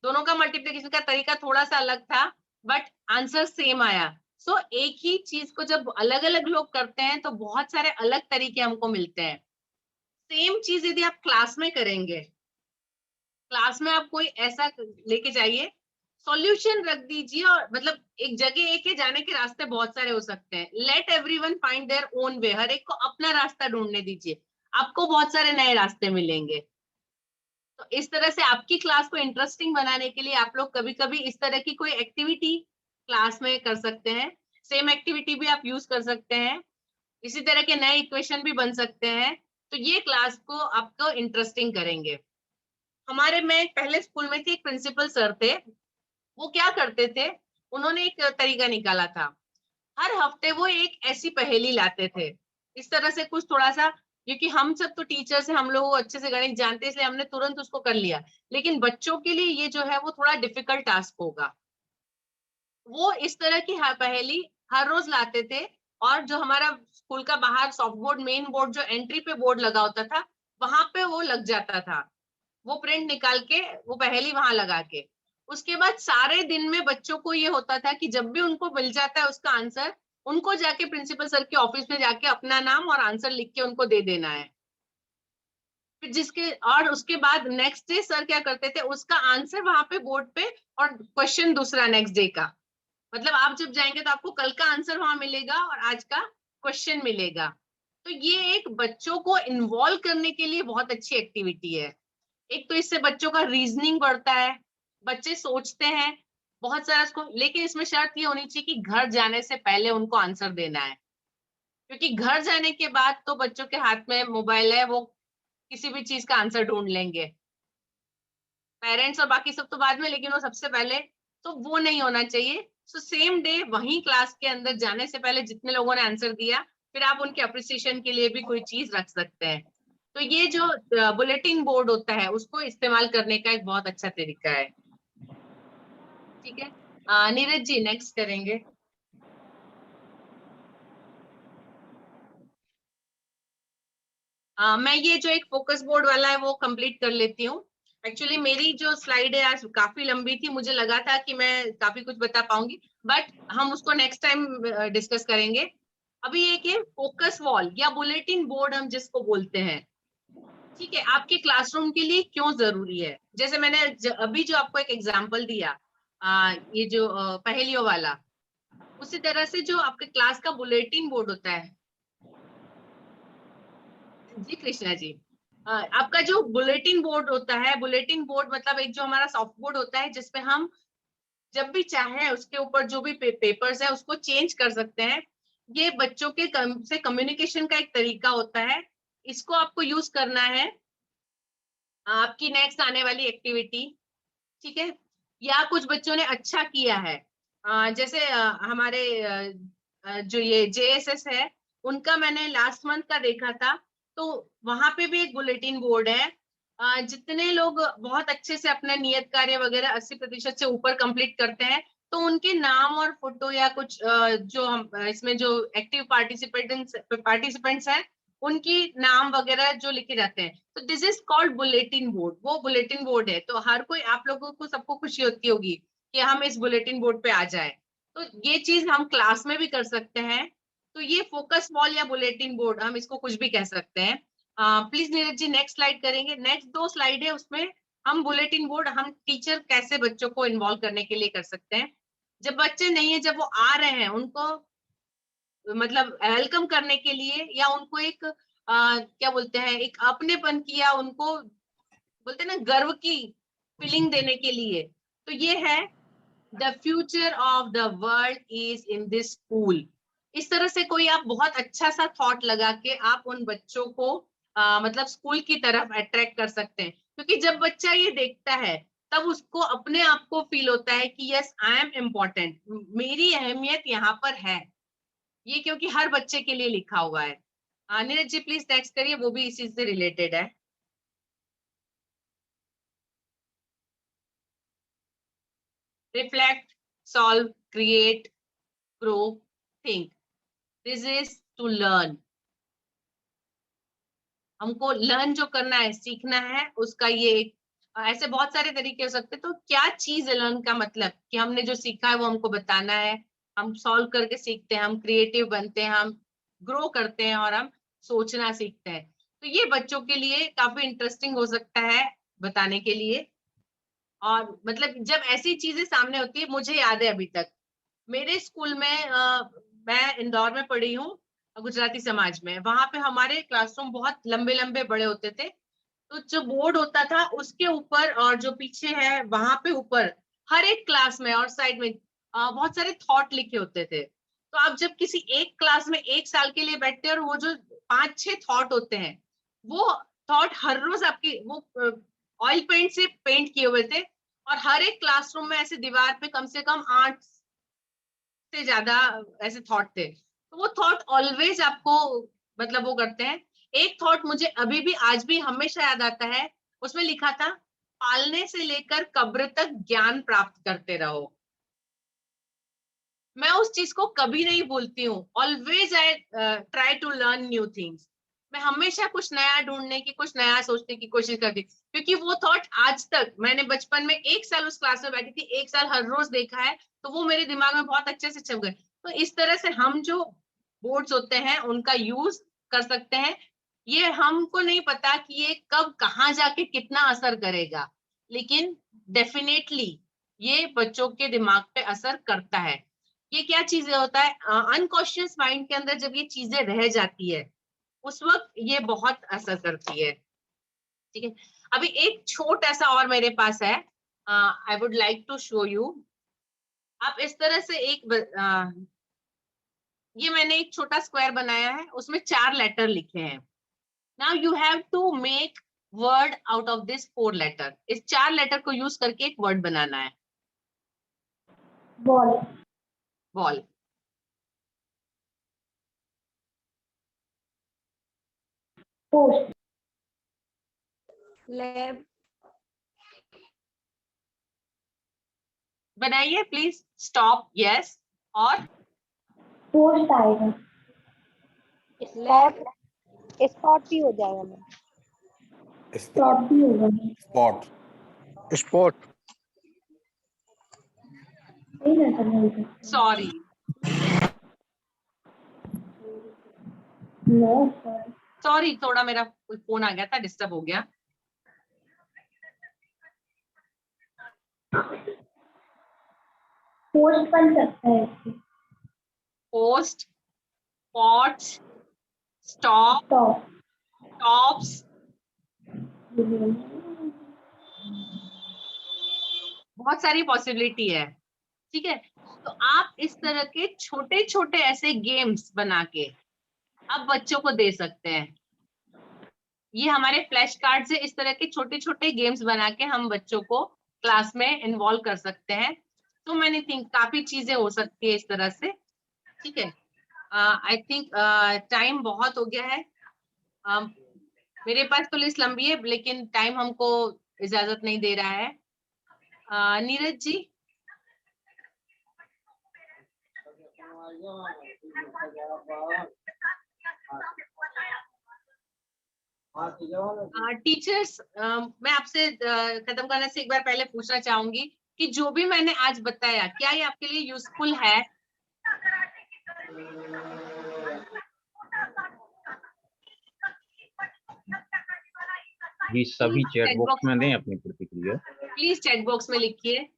दोनों का मल्टीप्लीकेशन का तरीका थोड़ा सा अलग था, बट आंसर सेम आया। सो एक ही चीज को जब अलग अलग लोग करते हैं तो बहुत सारे अलग तरीके हमको मिलते हैं। सेम चीज यदि आप क्लास में करेंगे, क्लास में आप कोई ऐसा लेके जाइए, सॉल्यूशन रख दीजिए, और मतलब एक जगह एक है, जाने के रास्ते बहुत सारे हो सकते हैं। Let everyone find their own way, हर एक को अपना रास्ता ढूंढने दीजिए, आपको बहुत सारे नए रास्ते मिलेंगे। तो इस तरह से आपकी क्लास को इंटरेस्टिंग बनाने के लिए आप लोग कभी कभी इस तरह की कोई एक्टिविटी क्लास में कर सकते हैं। सेम एक्टिविटी भी आप यूज कर सकते हैं, इसी तरह के नए इक्वेशन भी बन सकते हैं। तो ये क्लास को आपको इंटरेस्टिंग करेंगे। हमारे में पहले स्कूल में थी, एक प्रिंसिपल सर थे, वो क्या करते थे, उन्होंने एक तरीका निकाला था, हर हफ्ते वो एक ऐसी पहेली लाते थे, इस तरह से कुछ थोड़ा सा, क्योंकि हम सब तो टीचर्स हैं, हम लोग अच्छे से गणित जानते हैं, इसलिए हमने तुरंत उसको कर लिया, लेकिन बच्चों के लिए ये जो है वो थोड़ा डिफिकल्ट टास्क होगा। वो इस तरह की पहेली हर रोज लाते थे, और जो हमारा स्कूल का बाहर सॉफ्ट बोर्ड, मेन बोर्ड जो एंट्री पे बोर्ड लगा होता था, वहां पे वो लग जाता था, वो प्रिंट निकाल के वो पहेली वहां लगा के। उसके बाद सारे दिन में बच्चों को ये होता था कि जब भी उनको मिल जाता है उसका आंसर, उनको जाके प्रिंसिपल सर के ऑफिस में जाके अपना नाम और आंसर लिख के उनको दे देना है। फिर जिसके, और उसके बाद नेक्स्ट डे सर क्या करते थे, उसका आंसर वहां पे बोर्ड पे और क्वेश्चन दूसरा नेक्स्ट डे का, मतलब आप जब जाएंगे तो आपको कल का आंसर वहां मिलेगा और आज का क्वेश्चन मिलेगा। तो ये एक बच्चों को इन्वॉल्व करने के लिए बहुत अच्छी एक्टिविटी है। एक तो इससे बच्चों का रीजनिंग बढ़ता है, बच्चे सोचते हैं बहुत सारा इसको, लेकिन इसमें शर्त ये होनी चाहिए कि घर जाने से पहले उनको आंसर देना है, क्योंकि घर जाने के बाद तो बच्चों के हाथ में मोबाइल है, वो किसी भी चीज का आंसर ढूंढ लेंगे, पेरेंट्स और बाकी सब तो बाद में, लेकिन वो सबसे पहले, तो वो नहीं होना चाहिए। सो सेम डे वही क्लास के अंदर जाने से पहले जितने लोगों ने आंसर दिया, फिर आप उनके अप्रिसिएशन के लिए भी कोई चीज रख सकते हैं। तो ये जो बुलेटिन बोर्ड होता है उसको इस्तेमाल करने का एक बहुत अच्छा तरीका है। ठीक है, नीरज जी नेक्स्ट करेंगे। मैं ये जो एक फोकस बोर्ड वाला है वो कंप्लीट कर लेती हूँ। एक्चुअली मेरी जो स्लाइड है आज काफी लंबी थी, मुझे लगा था कि मैं काफी कुछ बता पाऊंगी, बट हम उसको नेक्स्ट टाइम डिस्कस करेंगे। अभी एक है फोकस वॉल या बुलेटिन बोर्ड हम जिसको बोलते हैं। ठीक है, आपके क्लासरूम के लिए क्यों जरूरी है, जैसे मैंने अभी जो आपको एक एग्जांपल दिया, ये जो पहेलियों वाला, उसी तरह से जो आपके क्लास का बुलेटिन बोर्ड होता है। जी कृष्णा जी, आपका जो बुलेटिन बोर्ड होता है, बुलेटिन बोर्ड मतलब एक जो हमारा सॉफ्ट बोर्ड होता है जिसपे हम जब भी चाहे उसके ऊपर जो भी पेपर्स है उसको चेंज कर सकते हैं। ये बच्चों के से कम्युनिकेशन का एक तरीका होता है, इसको आपको यूज करना है आपकी नेक्स्ट आने वाली एक्टिविटी। ठीक है, या कुछ बच्चों ने अच्छा किया है, जैसे हमारे जो ये JSS है उनका मैंने लास्ट मंथ का देखा था, तो वहां पे भी एक बुलेटिन बोर्ड है। जितने लोग बहुत अच्छे से अपना नियत कार्य वगैरह 80% से ऊपर कंप्लीट करते हैं, तो उनके नाम और फोटो या कुछ जो हम इसमें जो एक्टिव पार्टिसिपेंट्स हैं उनकी नाम वगैरह जो लिखे जाते हैं, तो this is called bulletin board, वो बुलेटिन बोर्ड है। तो हर कोई, आप लोगों को सबको खुशी होती होगी कि हम इस बुलेटिन बोर्ड पे आ जाए, तो ये चीज हम क्लास में भी कर सकते हैं। तो ये फोकस वॉल या बुलेटिन बोर्ड, हम इसको कुछ भी कह सकते हैं। Please Neeraj ji next slide करेंगे, नेक्स्ट 2 स्लाइड है उसमें हम बुलेटिन बोर्ड, हम टीचर कैसे बच्चों को इन्वॉल्व करने के लिए कर सकते हैं। जब बच्चे नहीं है, जब वो आ रहे हैं, उनको मतलब वेलकम करने के लिए, या उनको एक क्या बोलते हैं, एक अपनेपन की, या उनको बोलते हैं ना गर्व की फीलिंग देने के लिए, तो ये है the future of the world is in this school. इस तरह से कोई आप बहुत अच्छा सा थॉट लगा के आप उन बच्चों को मतलब स्कूल की तरफ अट्रैक्ट कर सकते हैं, क्योंकि जब बच्चा ये देखता है तब उसको अपने आप को फील होता है कि यस आई एम इम्पोर्टेंट, मेरी अहमियत यहाँ पर है, ये क्योंकि हर बच्चे के लिए लिखा हुआ है। नीरज जी प्लीज नेक्स्ट करिए, वो भी इसी से रिलेटेड है। Reflect, solve, create, grow, think, this is to learn. हमको लर्न जो करना है, सीखना है, उसका ये एक ऐसे बहुत सारे तरीके हो सकते हैं। तो क्या चीज है लर्न का मतलब, कि हमने जो सीखा है वो हमको बताना है, हम सॉल्व करके सीखते हैं, हम क्रिएटिव बनते हैं, हम ग्रो करते हैं, और हम सोचना सीखते हैं। तो ये बच्चों के लिए काफी इंटरेस्टिंग हो सकता है बताने के लिए। और मतलब जब ऐसी चीजें सामने होती है, मुझे याद है अभी तक मेरे स्कूल में, मैं इंदौर में पढ़ी हूँ गुजराती समाज में, वहां पे हमारे क्लासरूम बहुत लंबे लंबे बड़े होते थे। तो जो बोर्ड होता था उसके ऊपर और जो पीछे है वहां पे ऊपर हर एक क्लास में और साइड में बहुत सारे थॉट लिखे होते थे। तो आप जब किसी एक क्लास में 1 साल के लिए बैठते हैं और वो जो 5-6 थॉट होते हैं, वो थॉट हर रोज आपकी वो ऑयल पेंट से पेंट किए हुए थे, और हर एक क्लासरूम में ऐसे दीवार पे कम से कम 8 से ज्यादा ऐसे थॉट थे। तो वो थॉट ऑलवेज आपको मतलब वो करते हैं। एक थॉट मुझे अभी भी आज भी हमेशा याद आता है, उसमें लिखा था, पालने से लेकर कब्र तक ज्ञान प्राप्त करते रहो। मैं उस चीज को कभी नहीं भूलती हूँ। Always I try to learn new things. मैं हमेशा कुछ नया ढूंढने की, कुछ नया सोचने की कोशिश करती, क्योंकि वो थॉट आज तक, मैंने बचपन में 1 साल उस क्लास में बैठी थी, 1 साल हर रोज देखा है, तो वो मेरे दिमाग में बहुत अच्छे से छप गए। तो इस तरह से हम जो बोर्ड्स होते हैं उनका यूज कर सकते हैं। ये हमको नहीं पता कि ये कब कहाँ जाके कितना असर करेगा, लेकिन डेफिनेटली ये बच्चों के दिमाग पे असर करता है। ये क्या चीजें होता है, अनकॉन्शियस माइंड के अंदर जब ये चीजें रह जाती है, उस वक्त ये बहुत असर करती है। ठीक है, अभी एक छोटा सा और मेरे पास है, I would like to show you. आप इस तरह से ये मैंने एक छोटा स्क्वायर बनाया है, उसमें 4 लेटर लिखे हैं। Now you have to make word out of this 4 letter. इस 4 लेटर को यूज करके एक वर्ड बनाना है। बॉल, बॉल, पोस्ट, लैब, बनाइए प्लीज। Stop, yes. और पोस्ट आएगा, लैब, स्पॉट भी हो जाएगा मैम। स्टॉप भी होगा। स्पॉट, स्पॉट, सही लेटर नहीं सॉरी, नो सॉरी, थोड़ा मेरा फोन आ गया था, डिस्टर्ब हो गया। पोस्ट बन सकता है इससे। Post, pots, stop, stop, tops, बहुत सारी पॉसिबिलिटी है। ठीक है, तो आप इस तरह के छोटे छोटे ऐसे गेम्स बना के आप बच्चों को दे सकते हैं। ये हमारे फ्लैश कार्ड से इस तरह के छोटे छोटे गेम्स बना के हम बच्चों को क्लास में इन्वॉल्व कर सकते हैं। तो मैंने थिंक काफी चीजें हो सकती है इस तरह से। ठीक है, आई थिंक टाइम बहुत हो गया है। मेरे पास तो लिस्ट लंबी है, लेकिन टाइम हमको इजाजत नहीं दे रहा है। नीरज जी, टीचर्स, मैं आपसे खत्म करने से एक बार पहले पूछना चाहूंगी कि जो भी मैंने आज बताया, क्या ये आपके लिए यूजफुल है? जी, सभी चैट बॉक्स में दें अपनी प्रतिक्रिया। प्लीज चैट बॉक्स में लिखिए।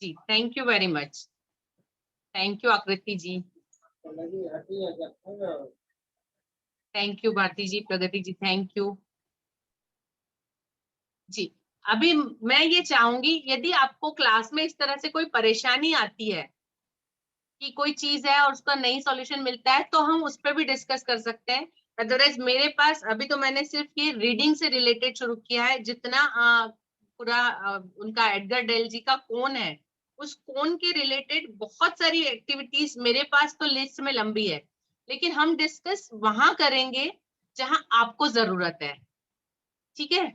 जी, thank you very much. Thank you Aakriti ji, thank you Bharti ji, Pragati ji, thank you जी। अभी मैं ये चाहूंगी, यदि आपको क्लास में इस तरह से कोई परेशानी आती है कि कोई चीज है और उसका नई सॉल्यूशन मिलता है, तो हम उस पर भी डिस्कस कर सकते हैं। अदरवाइज मेरे पास अभी तो मैंने सिर्फ ये रीडिंग से रिलेटेड शुरू किया है। जितना पूरा उनका एडगर डेल जी का कौन है, उस कौन के रिलेटेड बहुत सारी एक्टिविटीज मेरे पास तो लिस्ट में लंबी है, लेकिन हम डिस्कस वहां करेंगे जहां आपको जरूरत है। ठीक है,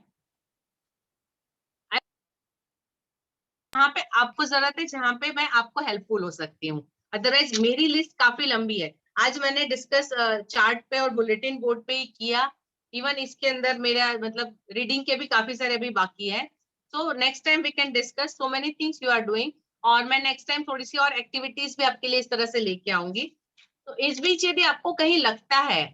जहाँ पे आपको जरूरत है, जहाँ पे मैं आपको हेल्पफुल हो सकती हूँ। अदरवाइज मेरी लिस्ट काफी लंबी है। आज मैंने डिस्कस चार्ट पे और बुलेटिन बोर्ड पे ही किया। इवन इसके अंदर मेरा मतलब रीडिंग के भी काफी सारे अभी बाकी है। So next time we can discuss so many things you are doing. और मैं नेक्स्ट टाइम थोड़ी सी और एक्टिविटीज भी आपके लिए इस तरह से लेके आऊंगी। तो इस बीच यदि आपको कहीं लगता है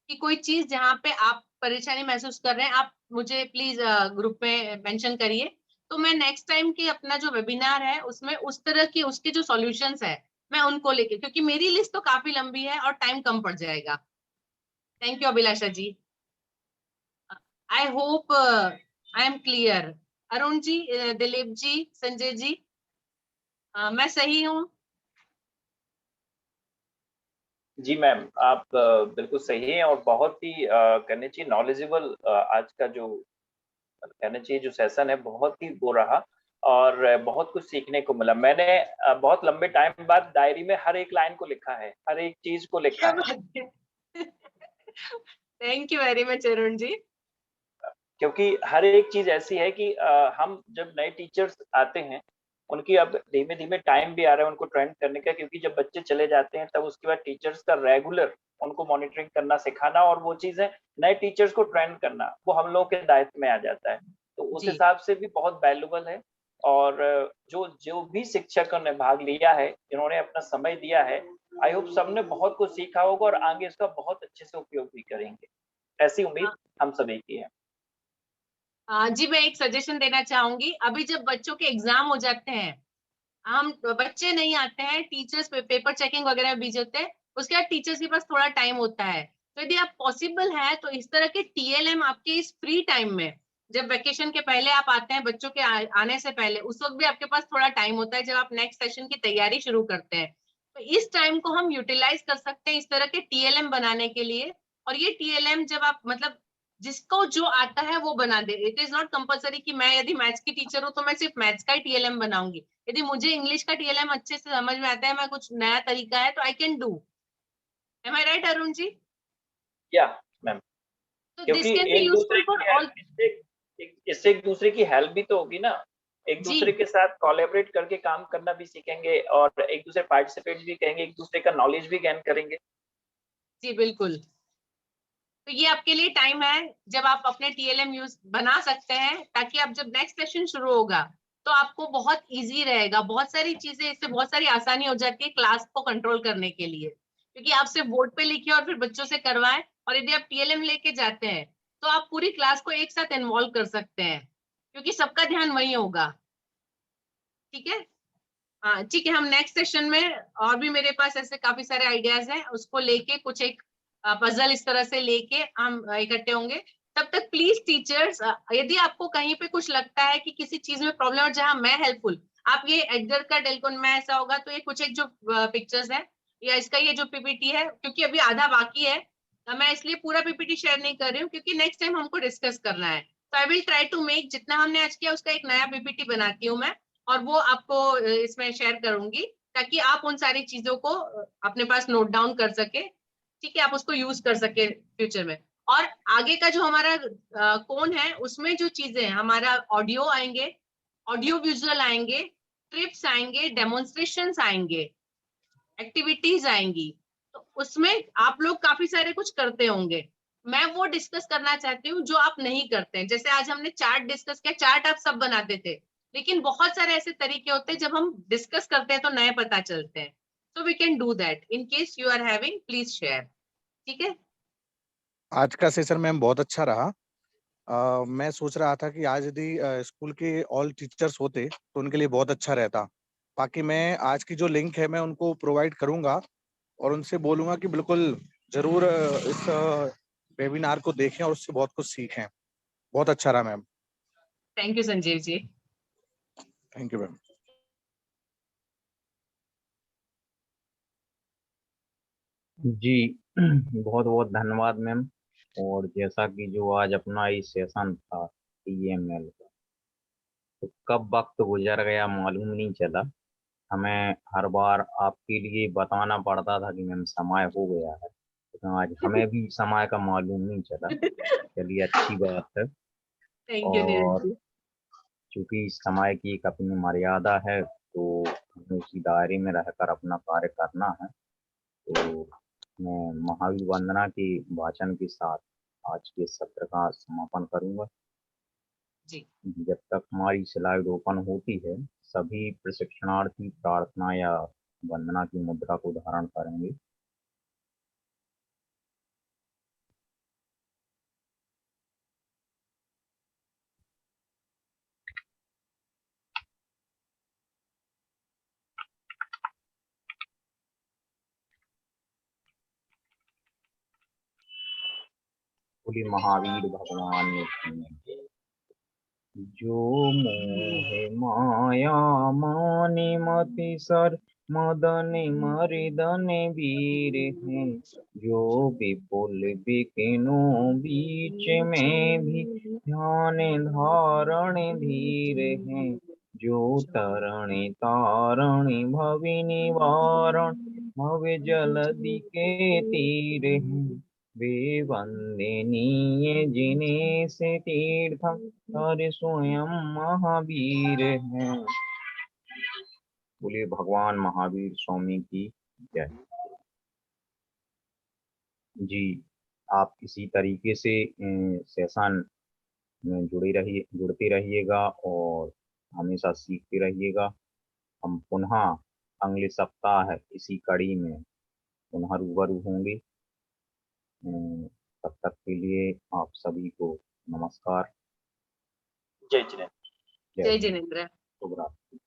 कि कोई चीज जहाँ पे आप परेशानी महसूस कर रहे हैं, आप मुझे प्लीज ग्रुप में मेंशन करिए। तो मैं नेक्स्ट टाइम की अपना जो वेबिनार है उसमें उस तरह की उसके जो सॉल्यूशंस है मैं उनको लेके, क्योंकि मेरी लिस्ट तो काफी लंबी है और टाइम कम पड़ जाएगा। Thank you Abhilasha ji. I hope I am clear. Arun ji, Dilip ji, Sanjay ji, मैं सही हूँ? जी मैम, आप बिल्कुल सही हैं और बहुत ही कहने चाहिए नॉलेजेबल आज का जो कहना चाहिए जो सेशन है बहुत ही वो रहा और बहुत कुछ सीखने को मिला। मैंने बहुत लंबे टाइम बाद डायरी में हर एक लाइन को लिखा है, हर एक चीज को लिखा क्या है, बात है। Thank you very much Arun ji. क्योंकि हर एक चीज ऐसी है कि हम जब नए टीचर्स आते हैं उनकी अब धीमे धीमे टाइम भी आ रहा है उनको ट्रेन करने का, क्योंकि जब बच्चे चले जाते हैं तब उसके बाद टीचर्स का रेगुलर उनको मॉनिटरिंग करना, सिखाना और वो चीजें नए टीचर्स को ट्रेन करना वो हम लोगों के दायित्व में आ जाता है। तो उस जी। हिसाब से भी बहुत वैल्यूबल है और जो जो भी शिक्षकों ने भाग लिया है, जिन्होंने अपना समय दिया है, आई होप सबने बहुत कुछ सीखा होगा और आगे इसका बहुत अच्छे से उपयोग भी करेंगे, ऐसी उम्मीद हम सभी की है। जी, मैं एक सजेशन देना चाहूंगी। अभी जब बच्चों के एग्जाम हो जाते हैं, हम बच्चे नहीं आते हैं, टीचर्स पेपर चेकिंग वगैरह में बिजी होते हैं, उसके बाद टीचर्स के पास थोड़ा टाइम होता है। तो यदि आप पॉसिबल है तो इस तरह के टीएलएम आपके इस फ्री टाइम में, जब वेकेशन के पहले आप आते हैं, बच्चों के आने से पहले, उस वक्त भी आपके पास थोड़ा टाइम होता है जब आप नेक्स्ट सेशन की तैयारी शुरू करते हैं, तो इस टाइम को हम यूटिलाइज कर सकते हैं इस तरह के टीएलएम बनाने के लिए। और ये टीएलएम जब आप मतलब जिसको जो आता है वो बना दे। इट इज नॉट कंपलसरी कि मैं यदि मैथ्स की टीचर हूँ तो मैं सिर्फ मैथ्स का ही टीएलएम बनाऊंगी। यदि मुझे इंग्लिश का टीएलएम अच्छे से समझ में आता है, मैं कुछ नया तरीका है तो I can do. Am I right Arun ji? या मैम, तो दिस क्योंकि कैन बी एक यूजफुल दूसरे फॉर की ऑल। इससे एक दूसरे की हेल्प भी तो होगी ना, एक जी दूसरे के साथ कोलैबोरेट करके काम करना भी सीखेंगे और एक दूसरे पार्टिसिपेट भी करेंगे, एक दूसरे का नॉलेज भी गेन करेंगे। जी बिल्कुल। तो ये आपके लिए टाइम है जब आप अपने टीएलएम यूज बना सकते हैं, ताकि आप जब नेक्स्ट सेशन शुरू होगा तो आपको बहुत इजी रहेगा। बहुत सारी चीजें, इससे बहुत सारी आसानी हो जाती है क्लास को कंट्रोल करने के लिए, क्योंकि आप सिर्फ बोर्ड पे लिखिए और फिर बच्चों से करवाएं। और यदि आप टीएलएम लेके जाते हैं तो आप पूरी क्लास को एक साथ इन्वॉल्व कर सकते हैं, क्योंकि सबका ध्यान वही होगा। ठीक है? हाँ ठीक है। हम नेक्स्ट सेशन में और भी, मेरे पास ऐसे काफी सारे आइडियाज हैं, उसको लेके कुछ एक पजल इस तरह से लेके हम इकट्ठे होंगे। तब तक प्लीज टीचर्स, यदि आपको कहीं पे कुछ लगता है कि किसी चीज में प्रॉब्लम और जहां मैं हेल्पफुल, आप ये एडगर का डेलकोन में ऐसा होगा तो ये कुछ एक जो पिक्चर्स है या इसका ये जो पीपीटी है, क्योंकि अभी आधा बाकी है, मैं इसलिए पूरा पीपीटी शेयर नहीं कर रही हूँ क्योंकि नेक्स्ट टाइम हमको डिस्कस करना है। तो I will try to make, जितना हमने आज किया उसका एक नया पीपीटी बनाती हूँ मैं, और वो आपको इसमें शेयर करूंगी, ताकि आप उन सारी चीजों को अपने पास नोट डाउन कर सके। ठीक है? आप उसको यूज कर सके फ्यूचर में। और आगे का जो हमारा कौन है, उसमें जो चीजें हमारा ऑडियो आएंगे, ऑडियो विजुअल आएंगे, ट्रिप्स आएंगे, डेमोन्स्ट्रेशंस आएंगे, एक्टिविटीज आएंगी, तो उसमें आप लोग काफी सारे कुछ करते होंगे। मैं वो डिस्कस करना चाहती हूँ जो आप नहीं करते हैं। जैसे आज हमने चार्ट डिस्कस किया, चार्ट आप सब बनाते थे, लेकिन बहुत सारे ऐसे तरीके होते हैं जब हम डिस्कस करते हैं तो नए पता चलते हैं। So we can do that. In case you are having, please share. ठीक है? आज का सेशन मैम बहुत अच्छा रहा। मैं सोच रहा था कि आज यदि स्कूल के ऑल टीचर्स होते तो उनके लिए बहुत अच्छा रहता। बाकी मैं आज की जो लिंक है मैं उनको प्रोवाइड करूंगा और उनसे बोलूंगा कि बिल्कुल जरूर इस वेबिनार को देखें और उससे बहुत कुछ सीखें। बहुत अच्छा रहा ma'am. Thank you Sanjeev ji. Thank you ma'am. जी बहुत बहुत धन्यवाद मैम। और जैसा कि जो आज अपना ये सेशन था टीएमएल का, तो कब वक्त गुजर गया मालूम नहीं चला। हमें हर बार आपके लिए बताना पड़ता था कि मैम समय हो गया है, लेकिन आज हमें भी समय का मालूम नहीं चला। चलिए अच्छी बात है। थैंक यू नीरज और जी। चूंकि समय की एक अपनी मर्यादा है तो हमें उसी दायरे में रहकर अपना कार्य करना है। तो मैं महावीर वंदना के वाचन के साथ आज के सत्र का समापन करूंगा। जी जब तक हमारी स्लाइड ओपन होती है, सभी प्रशिक्षणार्थी प्रार्थना या वंदना की मुद्रा को धारण करेंगे। बोलिए महावीर भगवान की। जो मोह माया माने मति सर मदन मर्दन वीर हैं, जो विपुल बिकिनो बीच में भी ध्यान धारण धीर हैं, जो तरण तारण भव निवारण भव जलधि के तीर हैं, वे वंदनीय जिन्हें से तीर्थम और स्वयं महावीर हैं। बोलिए भगवान महावीर स्वामी की जय। जी, आप इसी तरीके से सेशन में जुड़ते रहिएगा और हमेशा सीखते रहिएगा। हम पुनः अगले सप्ताह इसी कड़ी में पुनः रूबरू होंगे। तब तक के लिए आप सभी को नमस्कार। जय जिनेंद्र। जय जिनेंद्र। शुभ रात्रि।